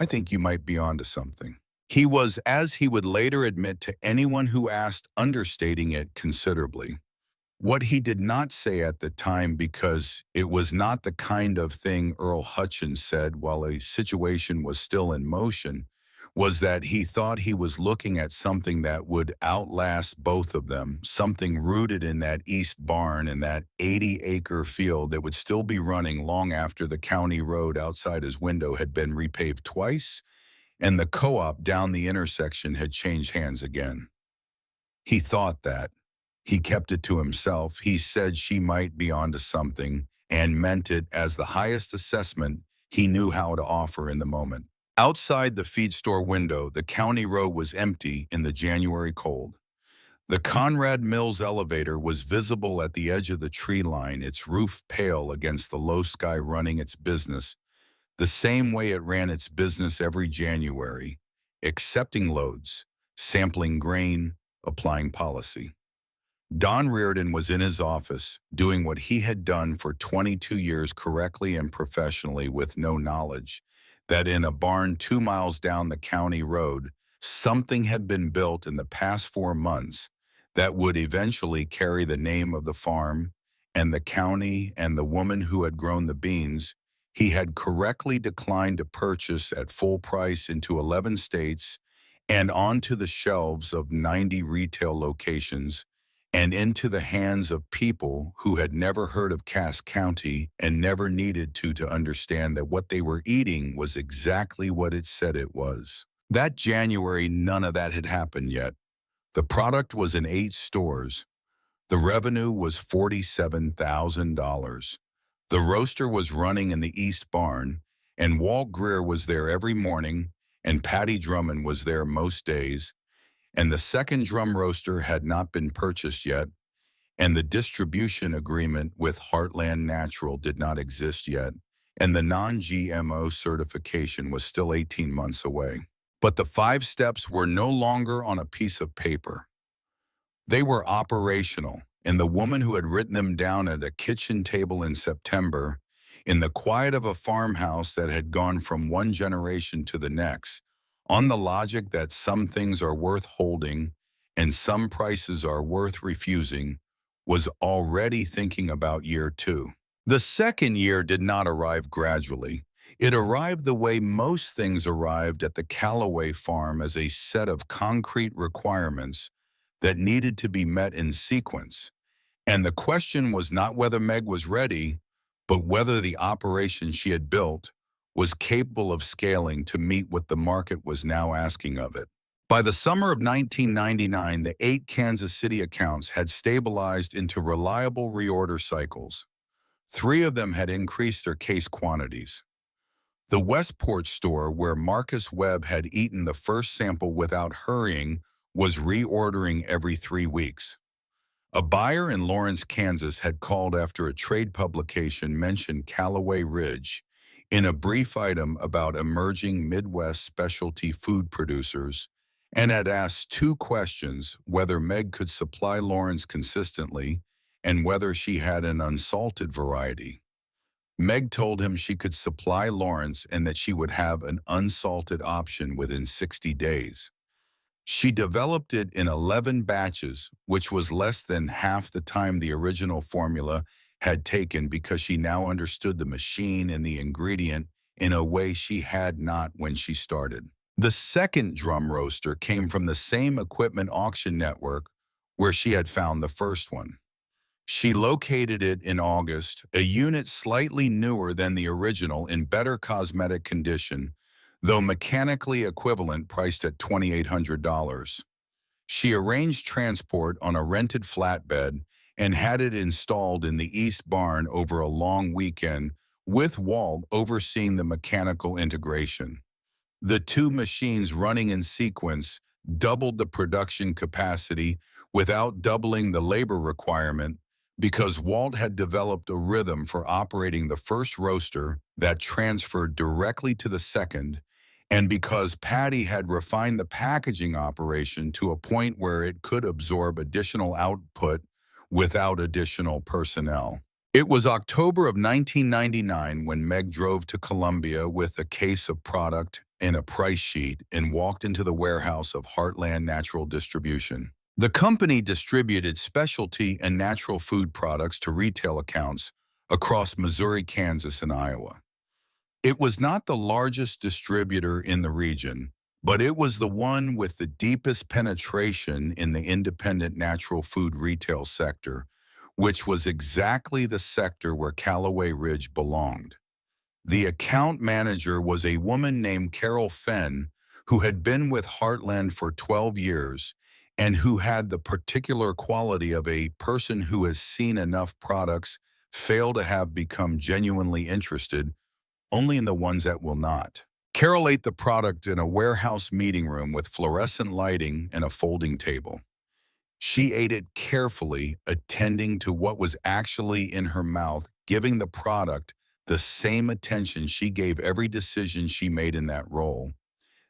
"I think you might be onto something." He was, as he would later admit to anyone who asked, understating it considerably. What he did not say at the time, because it was not the kind of thing Earl Hutchins said while a situation was still in motion, was that he thought he was looking at something that would outlast both of them, something rooted in that east barn and that 80-acre field that would still be running long after the county road outside his window had been repaved twice and the co-op down the intersection had changed hands again. He thought that. He kept it to himself. He said she might be onto something and meant it as the highest assessment he knew how to offer in the moment. Outside the feed store window, the county road was empty in the January cold. The Conrad Mills elevator was visible at the edge of the tree line, its roof pale against the low sky, running its business the same way it ran its business every January, accepting loads, sampling grain, applying policy. Don Reardon was in his office, doing what he had done for 22 years correctly and professionally, with no knowledge that in a barn 2 miles down the county road, something had been built in the past 4 months that would eventually carry the name of the farm and the county and the woman who had grown the beans he had correctly declined to purchase at full price into 11 states and onto the shelves of 90 retail locations and into the hands of people who had never heard of Cass County and never needed to understand that what they were eating was exactly what it said it was. That January, none of that had happened yet. The product was in 8 stores. The revenue was $47,000. The roaster was running in the East Barn, and Walt Greer was there every morning, and Patty Drummond was there most days, and the second drum roaster had not been purchased yet, and the distribution agreement with Heartland Natural did not exist yet, and the non-GMO certification was still 18 months away. But the 5 steps were no longer on a piece of paper. They were operational, and the woman who had written them down at a kitchen table in September, in the quiet of a farmhouse that had gone from one generation to the next, on the logic that some things are worth holding and some prices are worth refusing, was already thinking about year 2. The second year did not arrive gradually. It arrived the way most things arrived at the Callaway farm, as a set of concrete requirements that needed to be met in sequence. And the question was not whether Meg was ready, but whether the operation she had built was capable of scaling to meet what the market was now asking of it. By the summer of 1999, the 8 Kansas City accounts had stabilized into reliable reorder cycles. 3 of them had increased their case quantities. The Westport store, where Marcus Webb had eaten the first sample without hurrying, was reordering every 3 weeks. A buyer in Lawrence, Kansas had called after a trade publication mentioned Callaway Ridge in a brief item about emerging Midwest specialty food producers, and had asked 2 questions: whether Meg could supply Lawrence consistently and whether she had an unsalted variety. Meg told him she could supply Lawrence and that she would have an unsalted option within 60 days. She developed it in 11 batches, which was less than half the time the original formula had taken, because she now understood the machine and the ingredient in a way she had not when she started. The second drum roaster came from the same equipment auction network where she had found the first one. She located it in August, a unit slightly newer than the original, in better cosmetic condition, though mechanically equivalent, priced at $2,800. She arranged transport on a rented flatbed and had it installed in the East Barn over a long weekend, with Walt overseeing the mechanical integration. The 2 machines running in sequence doubled the production capacity without doubling the labor requirement, because Walt had developed a rhythm for operating the first roaster that transferred directly to the second, and because Patty had refined the packaging operation to a point where it could absorb additional output without additional personnel. It was October of 1999 when Meg drove to Columbia with a case of product and a price sheet and walked into the warehouse of Heartland Natural Distribution. The company distributed specialty and natural food products to retail accounts across Missouri, Kansas, and Iowa. It was not the largest distributor in the region, but it was the one with the deepest penetration in the independent natural food retail sector, which was exactly the sector where Callaway Ridge belonged. The account manager was a woman named Carol Fenn, who had been with Heartland for 12 years and who had the particular quality of a person who has seen enough products fail to have become genuinely interested only in the ones that will not. Carol ate the product in a warehouse meeting room with fluorescent lighting and a folding table. She ate it carefully, attending to what was actually in her mouth, giving the product the same attention she gave every decision she made in that role.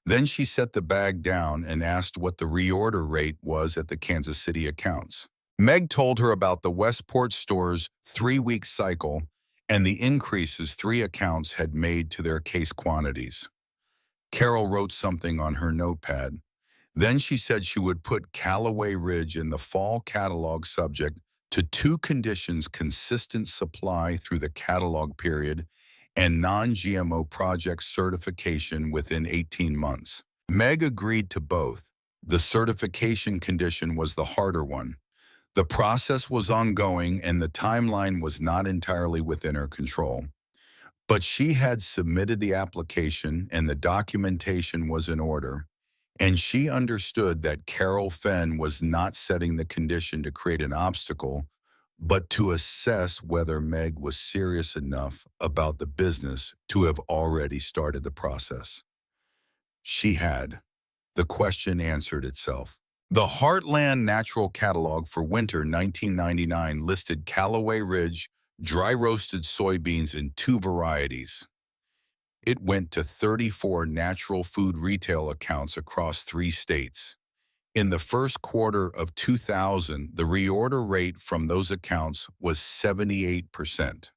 Then she set the bag down and asked what the reorder rate was at the Kansas City accounts. Meg told her about the Westport store's 3-week cycle and the increases 3 accounts had made to their case quantities. Carol wrote something on her notepad. Then she said she would put Callaway Ridge in the fall catalog, subject to 2 conditions: consistent supply through the catalog period and non-GMO project certification within 18 months. Meg agreed to both. The certification condition was the harder one. The process was ongoing and the timeline was not entirely within her control. But she had submitted the application and the documentation was in order. And she understood that Carol Fenn was not setting the condition to create an obstacle, but to assess whether Meg was serious enough about the business to have already started the process. She had. The question answered itself. The Heartland Natural Catalog for winter 1999 listed Callaway Ridge dry-roasted soybeans in two varieties. It went to 34 natural food retail accounts across 3 states. In the first quarter of 2000, the reorder rate from those accounts was 78%.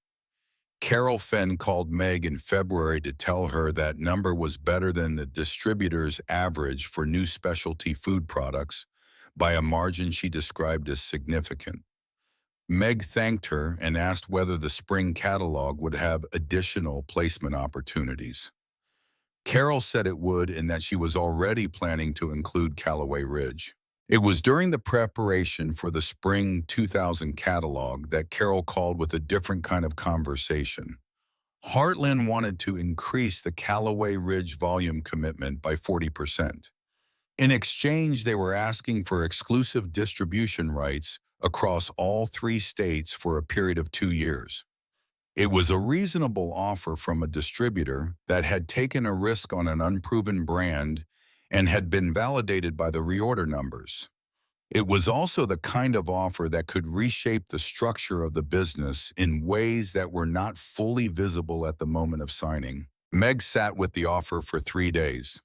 Carol Fenn called Meg in February to tell her that number was better than the distributor's average for new specialty food products by a margin she described as significant. Meg thanked her and asked whether the spring catalog would have additional placement opportunities. Carol said it would and that she was already planning to include Callaway Ridge. It was during the preparation for the spring 2000 catalog that Carol called with a different kind of conversation. Heartland wanted to increase the Callaway Ridge volume commitment by 40%. In exchange, they were asking for exclusive distribution rights across all 3 states for a period of 2 years. It was a reasonable offer from a distributor that had taken a risk on an unproven brand and had been validated by the reorder numbers. It was also the kind of offer that could reshape the structure of the business in ways that were not fully visible at the moment of signing. Meg sat with the offer for 3 days.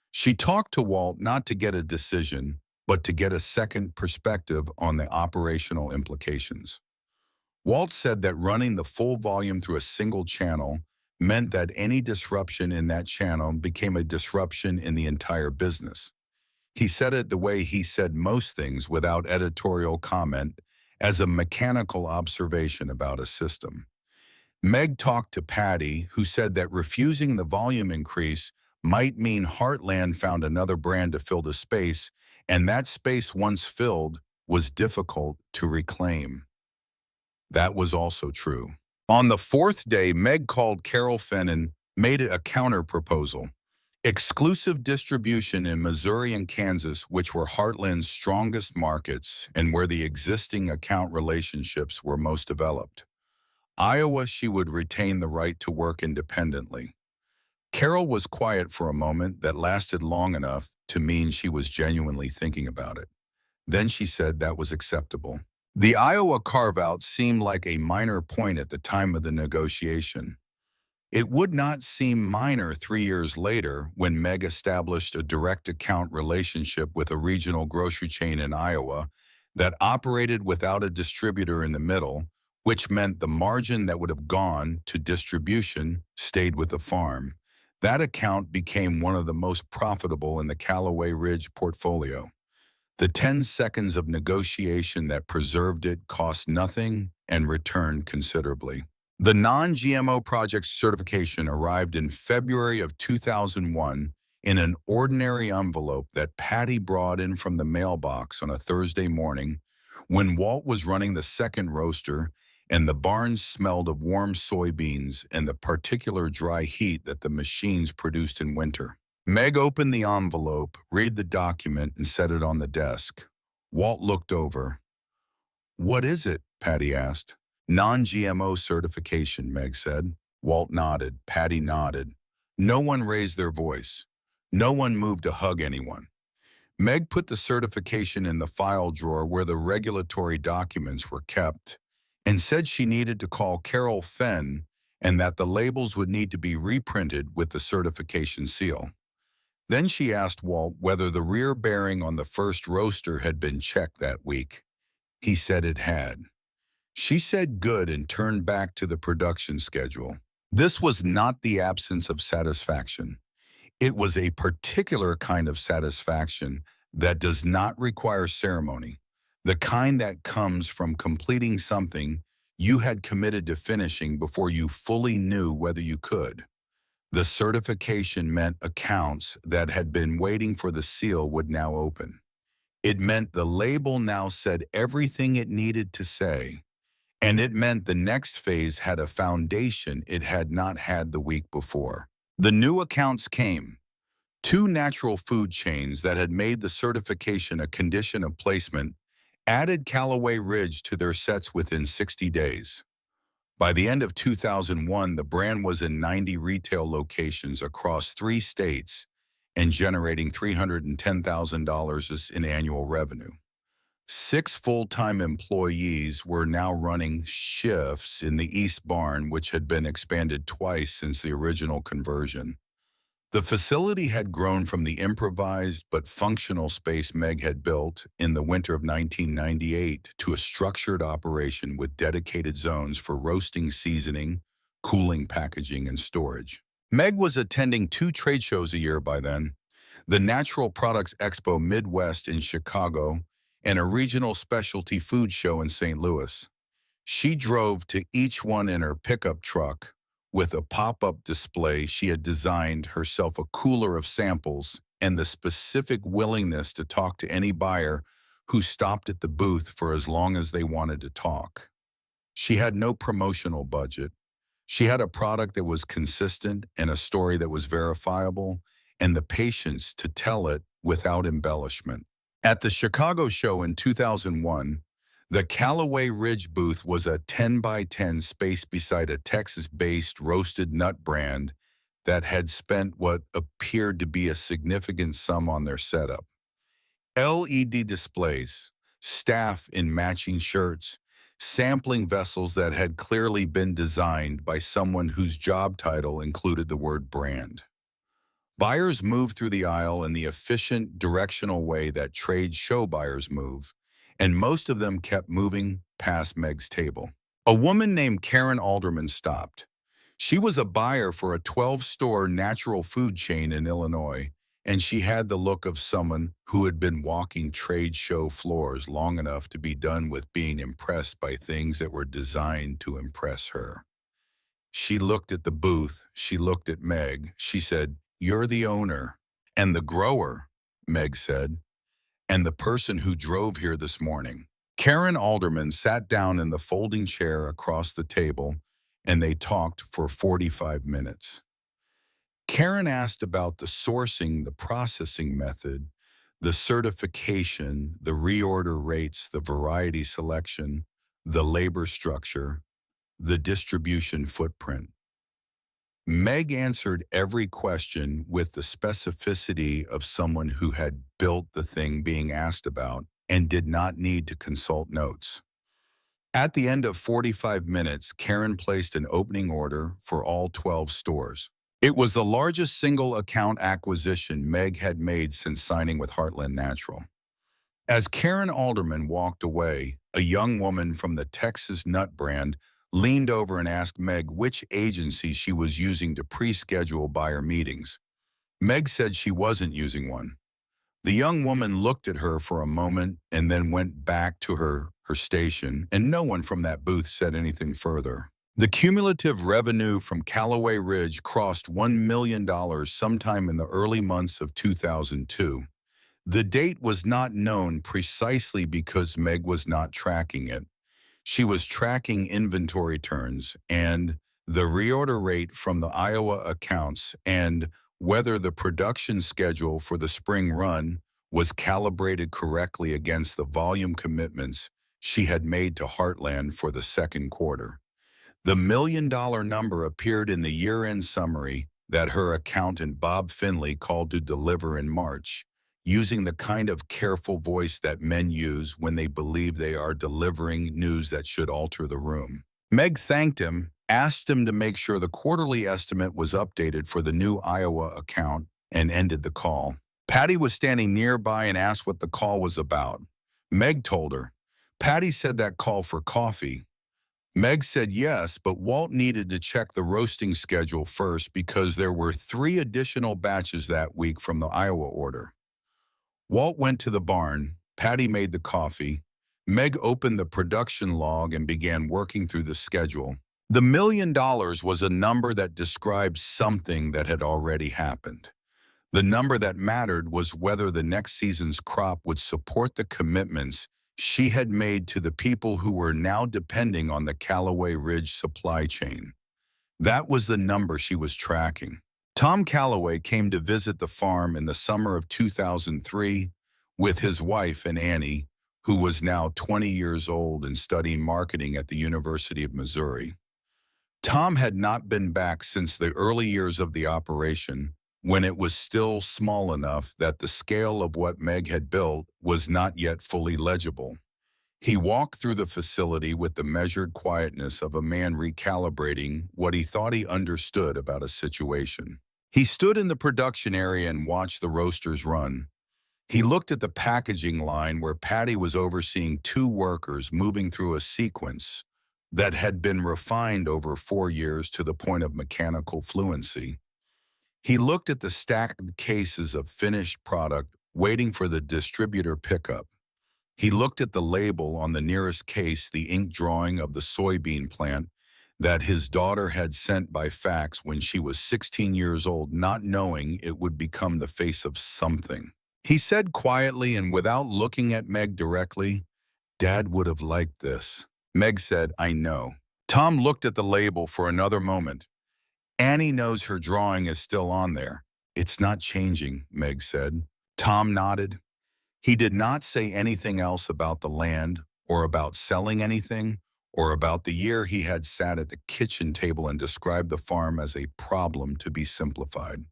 She talked to Walt not to get a decision, but to get a second perspective on the operational implications. Walt said that running the full volume through a single channel meant that any disruption in that channel became a disruption in the entire business. He said it the way he said most things without editorial comment, as a mechanical observation about a system. Meg talked to Patty, who said that refusing the volume increase might mean Heartland found another brand to fill the space, and that space once filled was difficult to reclaim. That was also true. On the 4th day, Meg called Carol Fenn and made a counter-proposal. Exclusive distribution in Missouri and Kansas, which were Heartland's strongest markets and where the existing account relationships were most developed. Iowa, she would retain the right to work independently. Carol was quiet for a moment that lasted long enough to mean she was genuinely thinking about it. Then she said that was acceptable. The Iowa carve-out seemed like a minor point at the time of the negotiation. It would not seem minor 3 years later when Meg established a direct account relationship with a regional grocery chain in Iowa that operated without a distributor in the middle, which meant the margin that would have gone to distribution stayed with the farm. That account became one of the most profitable in the Callaway Ridge portfolio. The 10 seconds of negotiation that preserved it cost nothing and returned considerably. The non-GMO project certification arrived in February of 2001 in an ordinary envelope that Patty brought in from the mailbox on a Thursday morning when Walt was running the second roaster and the barn smelled of warm soybeans and the particular dry heat that the machines produced in winter. Meg opened the envelope, read the document, and set it on the desk. Walt looked over. "What is it?" Patty asked. "Non-GMO certification," Meg said. Walt nodded. Patty nodded. No one raised their voice. No one moved to hug anyone. Meg put the certification in the file drawer where the regulatory documents were kept and said she needed to call Carol Fenn and that the labels would need to be reprinted with the certification seal. Then she asked Walt whether the rear bearing on the first roaster had been checked that week. He said it had. She said good and turned back to the production schedule. This was not the absence of satisfaction. It was a particular kind of satisfaction that does not require ceremony, the kind that comes from completing something you had committed to finishing before you fully knew whether you could. The certification meant accounts that had been waiting for the seal would now open. It meant the label now said everything it needed to say, and it meant the next phase had a foundation it had not had the week before. The new accounts came. Two natural food chains that had made the certification a condition of placement added Callaway Ridge to their sets within 60 days. By the end of 2001, the brand was in 90 retail locations across 3 states and generating $310,000 in annual revenue. 6 full-time employees were now running shifts in the East Barn, which had been expanded twice since the original conversion. The facility had grown from the improvised but functional space Meg had built in the winter of 1998 to a structured operation with dedicated zones for roasting, seasoning, cooling, packaging, and storage. Meg was attending 2 trade shows a year by then: the Natural Products Expo Midwest in Chicago and a regional specialty food show in St. Louis. She drove to each one in her pickup truck with a pop-up display she had designed herself, a cooler of samples, and the specific willingness to talk to any buyer who stopped at the booth for as long as they wanted to talk. She had no promotional budget. She had a product that was consistent and a story that was verifiable, and the patience to tell it without embellishment. At the Chicago show in 2001, the Callaway Ridge booth was a 10 by 10 space beside a Texas-based roasted nut brand that had spent what appeared to be a significant sum on their setup. LED displays, staff in matching shirts, sampling vessels that had clearly been designed by someone whose job title included the word brand. Buyers moved through the aisle in the efficient, directional way that trade show buyers move, and most of them kept moving past Meg's table. A woman named Karen Alderman stopped. She was a buyer for a 12-store natural food chain in Illinois, and she had the look of someone who had been walking trade show floors long enough to be done with being impressed by things that were designed to impress her. She looked at the booth. She looked at Meg. She said, "You're the owner." "And the grower," Meg said, "and the person who drove here this morning." Karen Alderman sat down in the folding chair across the table, and they talked for 45 minutes. Karen asked about the sourcing, the processing method, the certification, the reorder rates, the variety selection, the labor structure, the distribution footprint. Meg answered every question with the specificity of someone who had built the thing being asked about and did not need to consult notes. At the end of 45 minutes, Karen placed an opening order for all 12 stores. It was the largest single account acquisition Meg had made since signing with Heartland Natural. As Karen Alderman walked away, a young woman from the Texas nut brand leaned over and asked Meg which agency she was using to pre-schedule buyer meetings. Meg said she wasn't using one. The young woman looked at her for a moment and then went back to her station, and no one from that booth said anything further. The cumulative revenue from Callaway Ridge crossed $1 million sometime in the early months of 2002. The date was not known precisely because Meg was not tracking it. She was tracking inventory turns and the reorder rate from the Iowa accounts and whether the production schedule for the spring run was calibrated correctly against the volume commitments she had made to Heartland for the second quarter. The $1 million number appeared in the year-end summary that her accountant Bob Finley called to deliver in March, using the kind of careful voice that men use when they believe they are delivering news that should alter the room. Meg thanked him, asked him to make sure the quarterly estimate was updated for the new Iowa account, and ended the call. Patty was standing nearby and asked what the call was about. Meg told her. Patty said that call for coffee. Meg said yes, but Walt needed to check the roasting schedule first because there were 3 additional batches that week from the Iowa order. Walt went to the barn. Patty made the coffee. Meg opened the production log and began working through the schedule. The $1 million was a number that described something that had already happened. The number that mattered was whether the next season's crop would support the commitments she had made to the people who were now depending on the Callaway Ridge supply chain. That was the number she was tracking. Tom Calloway came to visit the farm in the summer of 2003 with his wife and Annie, who was now 20 years old and studying marketing at the University of Missouri. Tom had not been back since the early years of the operation, when it was still small enough that the scale of what Meg had built was not yet fully legible. He walked through the facility with the measured quietness of a man recalibrating what he thought he understood about a situation. He stood in the production area and watched the roasters run. He looked at the packaging line where Patty was overseeing two workers moving through a sequence that had been refined over 4 years to the point of mechanical fluency. He looked at the stacked cases of finished product waiting for the distributor pickup. He looked at the label on the nearest case, the ink drawing of the soybean plant that his daughter had sent by fax when she was 16 years old, not knowing it would become the face of something. He said quietly and without looking at Meg directly, "Dad would have liked this." Meg said, "I know." Tom looked at the label for another moment. "Annie knows her drawing is still on there." "It's not changing," Meg said. Tom nodded. He did not say anything else about the land, or about selling anything, or about the year he had sat at the kitchen table and described the farm as a problem to be simplified.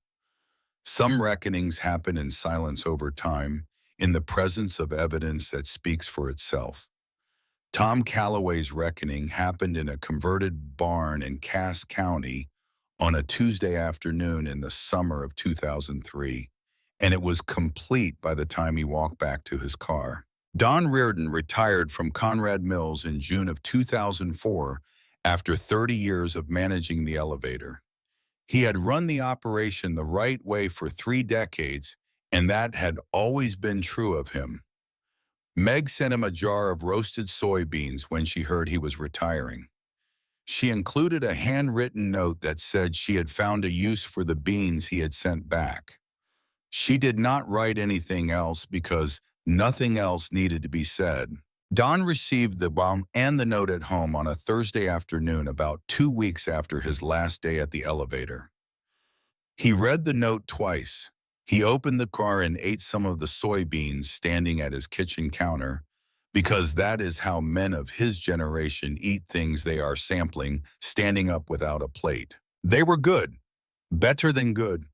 Some reckonings happen in silence over time, in the presence of evidence that speaks for itself. Tom Calloway's reckoning happened in a converted barn in Cass County on a Tuesday afternoon in the summer of 2003, and it was complete by the time he walked back to his car. Don Reardon retired from Conrad Mills in June of 2004 after 30 years of managing the elevator. He had run the operation the right way for 3 decades, and that had always been true of him. Meg sent him a jar of roasted soybeans when she heard he was retiring. She included a handwritten note that said she had found a use for the beans he had sent back. She did not write anything else because nothing else needed to be said. Don received the bomb and the note at home on a Thursday afternoon about 2 weeks after his last day at the elevator. He read the note twice. He opened the car and ate some of the soybeans standing at his kitchen counter, because that is how men of his generation eat things they are sampling, standing up without a plate. They were good, better than good.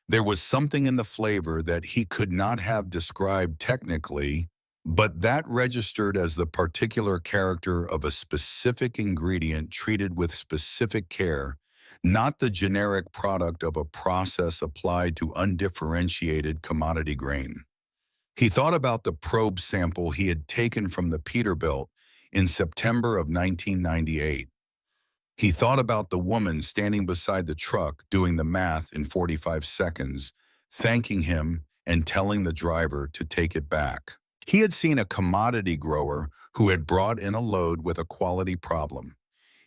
There was something in the flavor that he could not have described technically, but that registered as the particular character of a specific ingredient treated with specific care, not the generic product of a process applied to undifferentiated commodity grain. He thought about the probe sample he had taken from the Peterbilt in September of 1998. He thought about the woman standing beside the truck doing the math in 45 seconds, thanking him and telling the driver to take it back. He had seen a commodity grower who had brought in a load with a quality problem.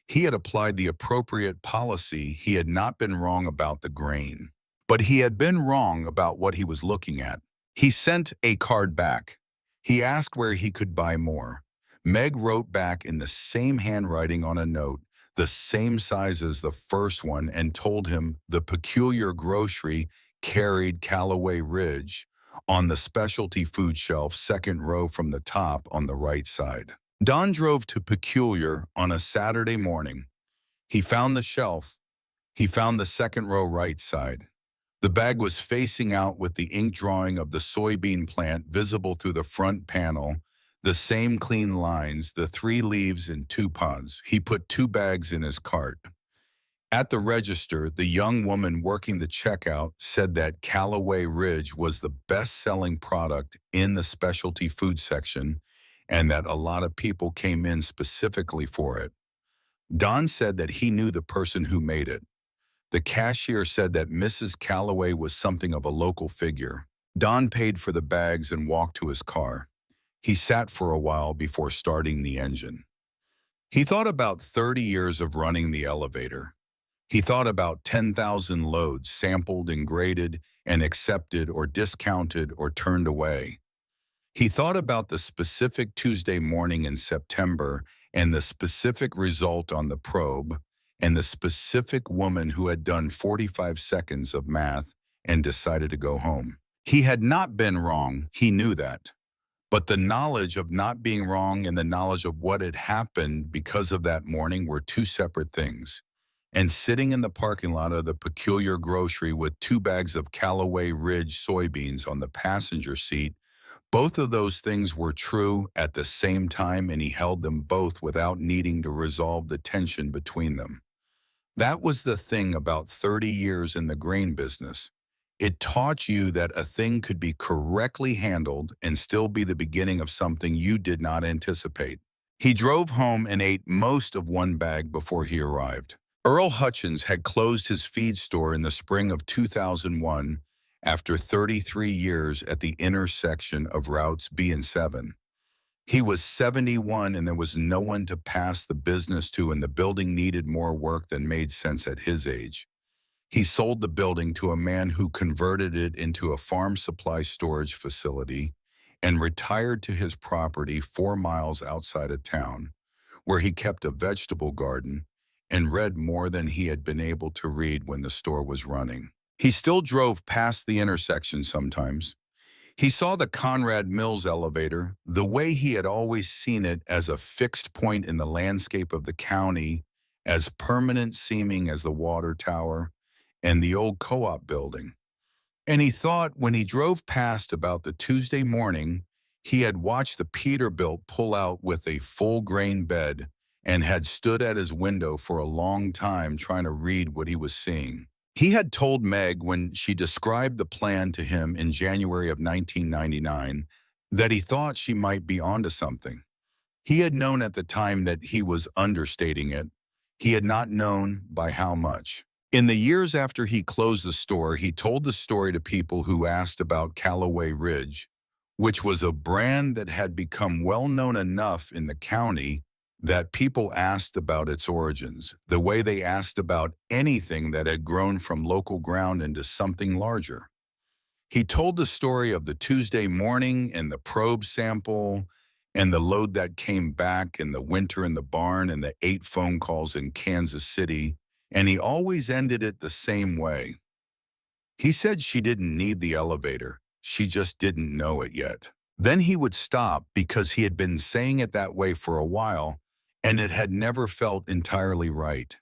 He had applied the appropriate policy. He had not been wrong about the grain, but he had been wrong about what he was looking at. He sent a card back. He asked where he could buy more. Meg wrote back in the same handwriting on a note, the same size as the first one, and told him the peculiar grocery carried Callaway Ridge on the specialty food shelf, second row from the top on the right side. Don drove to Peculiar on a Saturday morning. He found the shelf. He found the second row right side. The bag was facing out with the ink drawing of the soybean plant visible through the front panel, the same clean lines, the 3 leaves and 2 pods. He put 2 bags in his cart. At the register, the young woman working the checkout said that Callaway Ridge was the best-selling product in the specialty food section and that a lot of people came in specifically for it. Don said that he knew the person who made it. The cashier said that Mrs. Callaway was something of a local figure. Don paid for the bags and walked to his car. He sat for a while before starting the engine. He thought about 30 years of running the elevator. He thought about 10,000 loads sampled and graded and accepted or discounted or turned away. He thought about the specific Tuesday morning in September and the specific result on the probe, and the specific woman who had done 45 seconds of math and decided to go home. He had not been wrong, he knew that. But the knowledge of not being wrong and the knowledge of what had happened because of that morning were two separate things. And sitting in the parking lot of the peculiar grocery with 2 bags of Callaway Ridge soybeans on the passenger seat, both of those things were true at the same time, and he held them both without needing to resolve the tension between them. That was the thing about 30 years in the grain business. It taught you that a thing could be correctly handled and still be the beginning of something you did not anticipate. He drove home and ate most of 1 bag before he arrived. Earl Hutchins had closed his feed store in the spring of 2001 after 33 years at the intersection of routes B and 7. He was 71 and there was no one to pass the business to, and the building needed more work than made sense at his age. He sold the building to a man who converted it into a farm supply storage facility and retired to his property 4 miles outside of town, where he kept a vegetable garden and read more than he had been able to read when the store was running. He still drove past the intersection sometimes. He saw the Conrad Mills elevator the way he had always seen it, as a fixed point in the landscape of the county, as permanent seeming as the water tower and the old co-op building. And he thought when he drove past about the Tuesday morning, he had watched the Peterbilt pull out with a full grain bed and had stood at his window for a long time trying to read what he was seeing. He had told Meg when she described the plan to him in January of 1999 that he thought she might be onto something. He had known at the time that he was understating it. He had not known by how much. In the years after he closed the store, he told the story to people who asked about Callaway Ridge, which was a brand that had become well known enough in the county that people asked about its origins, the way they asked about anything that had grown from local ground into something larger. He told the story of the Tuesday morning and the probe sample and the load that came back and the winter in the barn and the 8 phone calls in Kansas City, and he always ended it the same way. He said she didn't need the elevator, she just didn't know it yet. Then he would stop because he had been saying it that way for a while, and it had never felt entirely right.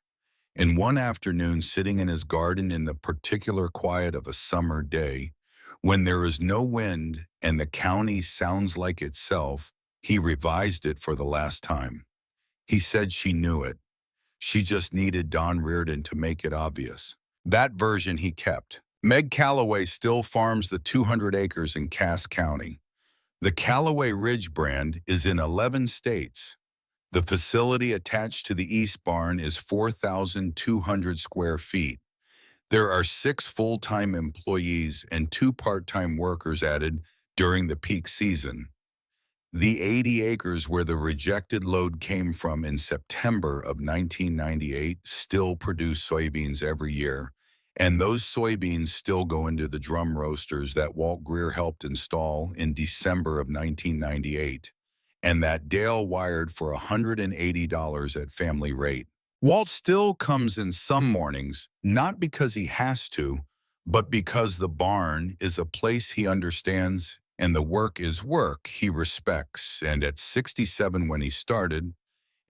And one afternoon, sitting in his garden in the particular quiet of a summer day, when there is no wind and the county sounds like itself, he revised it for the last time. He said she knew it. She just needed Don Reardon to make it obvious. That version he kept. Meg Callaway still farms the 200 acres in Cass County. The Callaway Ridge brand is in 11 states. The facility attached to the East Barn is 4,200 square feet. There are 6 full-time employees and 2 part-time workers added during the peak season. The 80 acres where the rejected load came from in September of 1998 still produce soybeans every year, and those soybeans still go into the drum roasters that Walt Greer helped install in December of 1998. And that Dale wired for $180 at family rate. Walt still comes in some mornings, not because he has to, but because the barn is a place he understands and the work is work he respects. And at 67 when he started,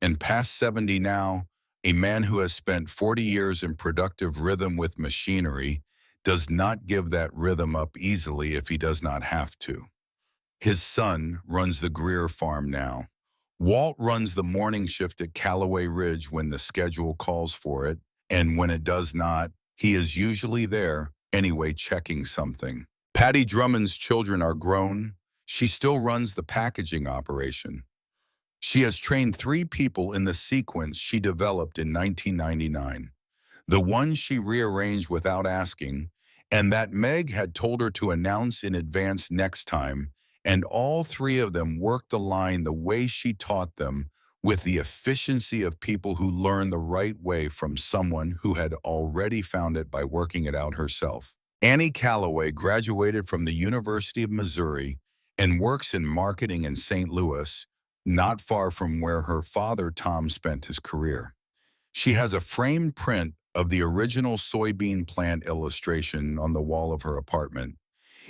and past 70 now, a man who has spent 40 years in productive rhythm with machinery does not give that rhythm up easily if he does not have to. His son runs the Greer farm now. Walt runs the morning shift at Callaway Ridge when the schedule calls for it, and when it does not, he is usually there anyway checking something. Patty Drummond's children are grown. She still runs the packaging operation. She has trained 3 people in the sequence she developed in 1999. The one she rearranged without asking, and that Meg had told her to announce in advance next time, and all 3 of them worked the line the way she taught them, with the efficiency of people who learn the right way from someone who had already found it by working it out herself. Annie Callaway graduated from the University of Missouri and works in marketing in St. Louis, not far from where her father Tom spent his career. She has a framed print of the original soybean plant illustration on the wall of her apartment.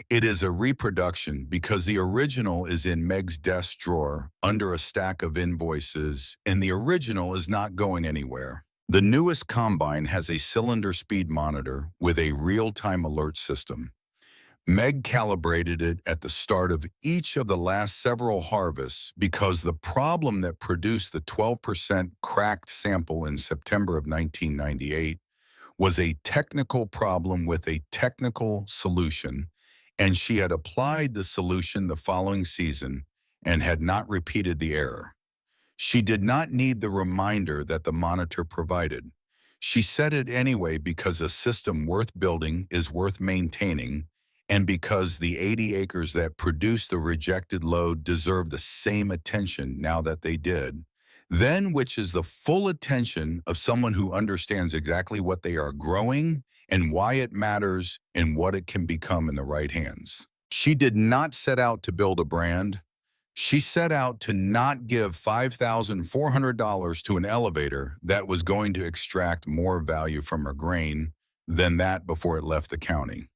It is a reproduction because the original is in Meg's desk drawer under a stack of invoices, and the original is not going anywhere. The newest combine has a cylinder speed monitor with a real-time alert system. Meg calibrated it at the start of each of the last several harvests because the problem that produced the 12% cracked sample in September of 1998 was a technical problem with a technical solution, and she had applied the solution the following season and had not repeated the error. She did not need the reminder that the monitor provided. She said it anyway because a system worth building is worth maintaining, and because the 80 acres that produced the rejected load deserve the same attention now that they did. Then, which is the full attention of someone who understands exactly what they are growing and why it matters and what it can become in the right hands. She did not set out to build a brand. She set out to not give $5,400 to an elevator that was going to extract more value from her grain than that before it left the county.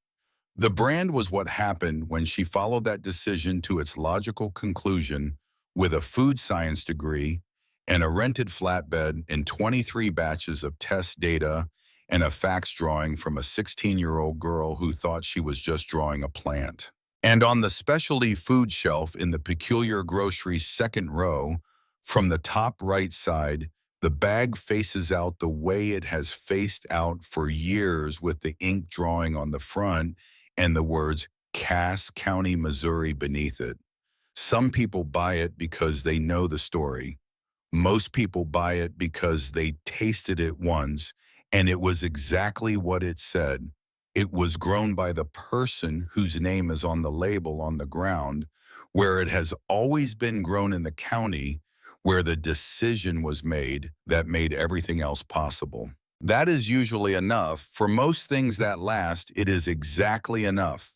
The brand was what happened when she followed that decision to its logical conclusion with a food science degree and a rented flatbed and 23 batches of test data and a fax drawing from a 16-year-old girl who thought she was just drawing a plant. And on the specialty food shelf in the peculiar grocery second row, from the top right side, the bag faces out the way it has faced out for years with the ink drawing on the front and the words Cass County, Missouri beneath it. Some people buy it because they know the story. Most people buy it because they tasted it once and it was exactly what it said. It was grown by the person whose name is on the label on the ground, where it has always been grown in the county, where the decision was made that made everything else possible. That is usually enough. For most things that last, it is exactly enough.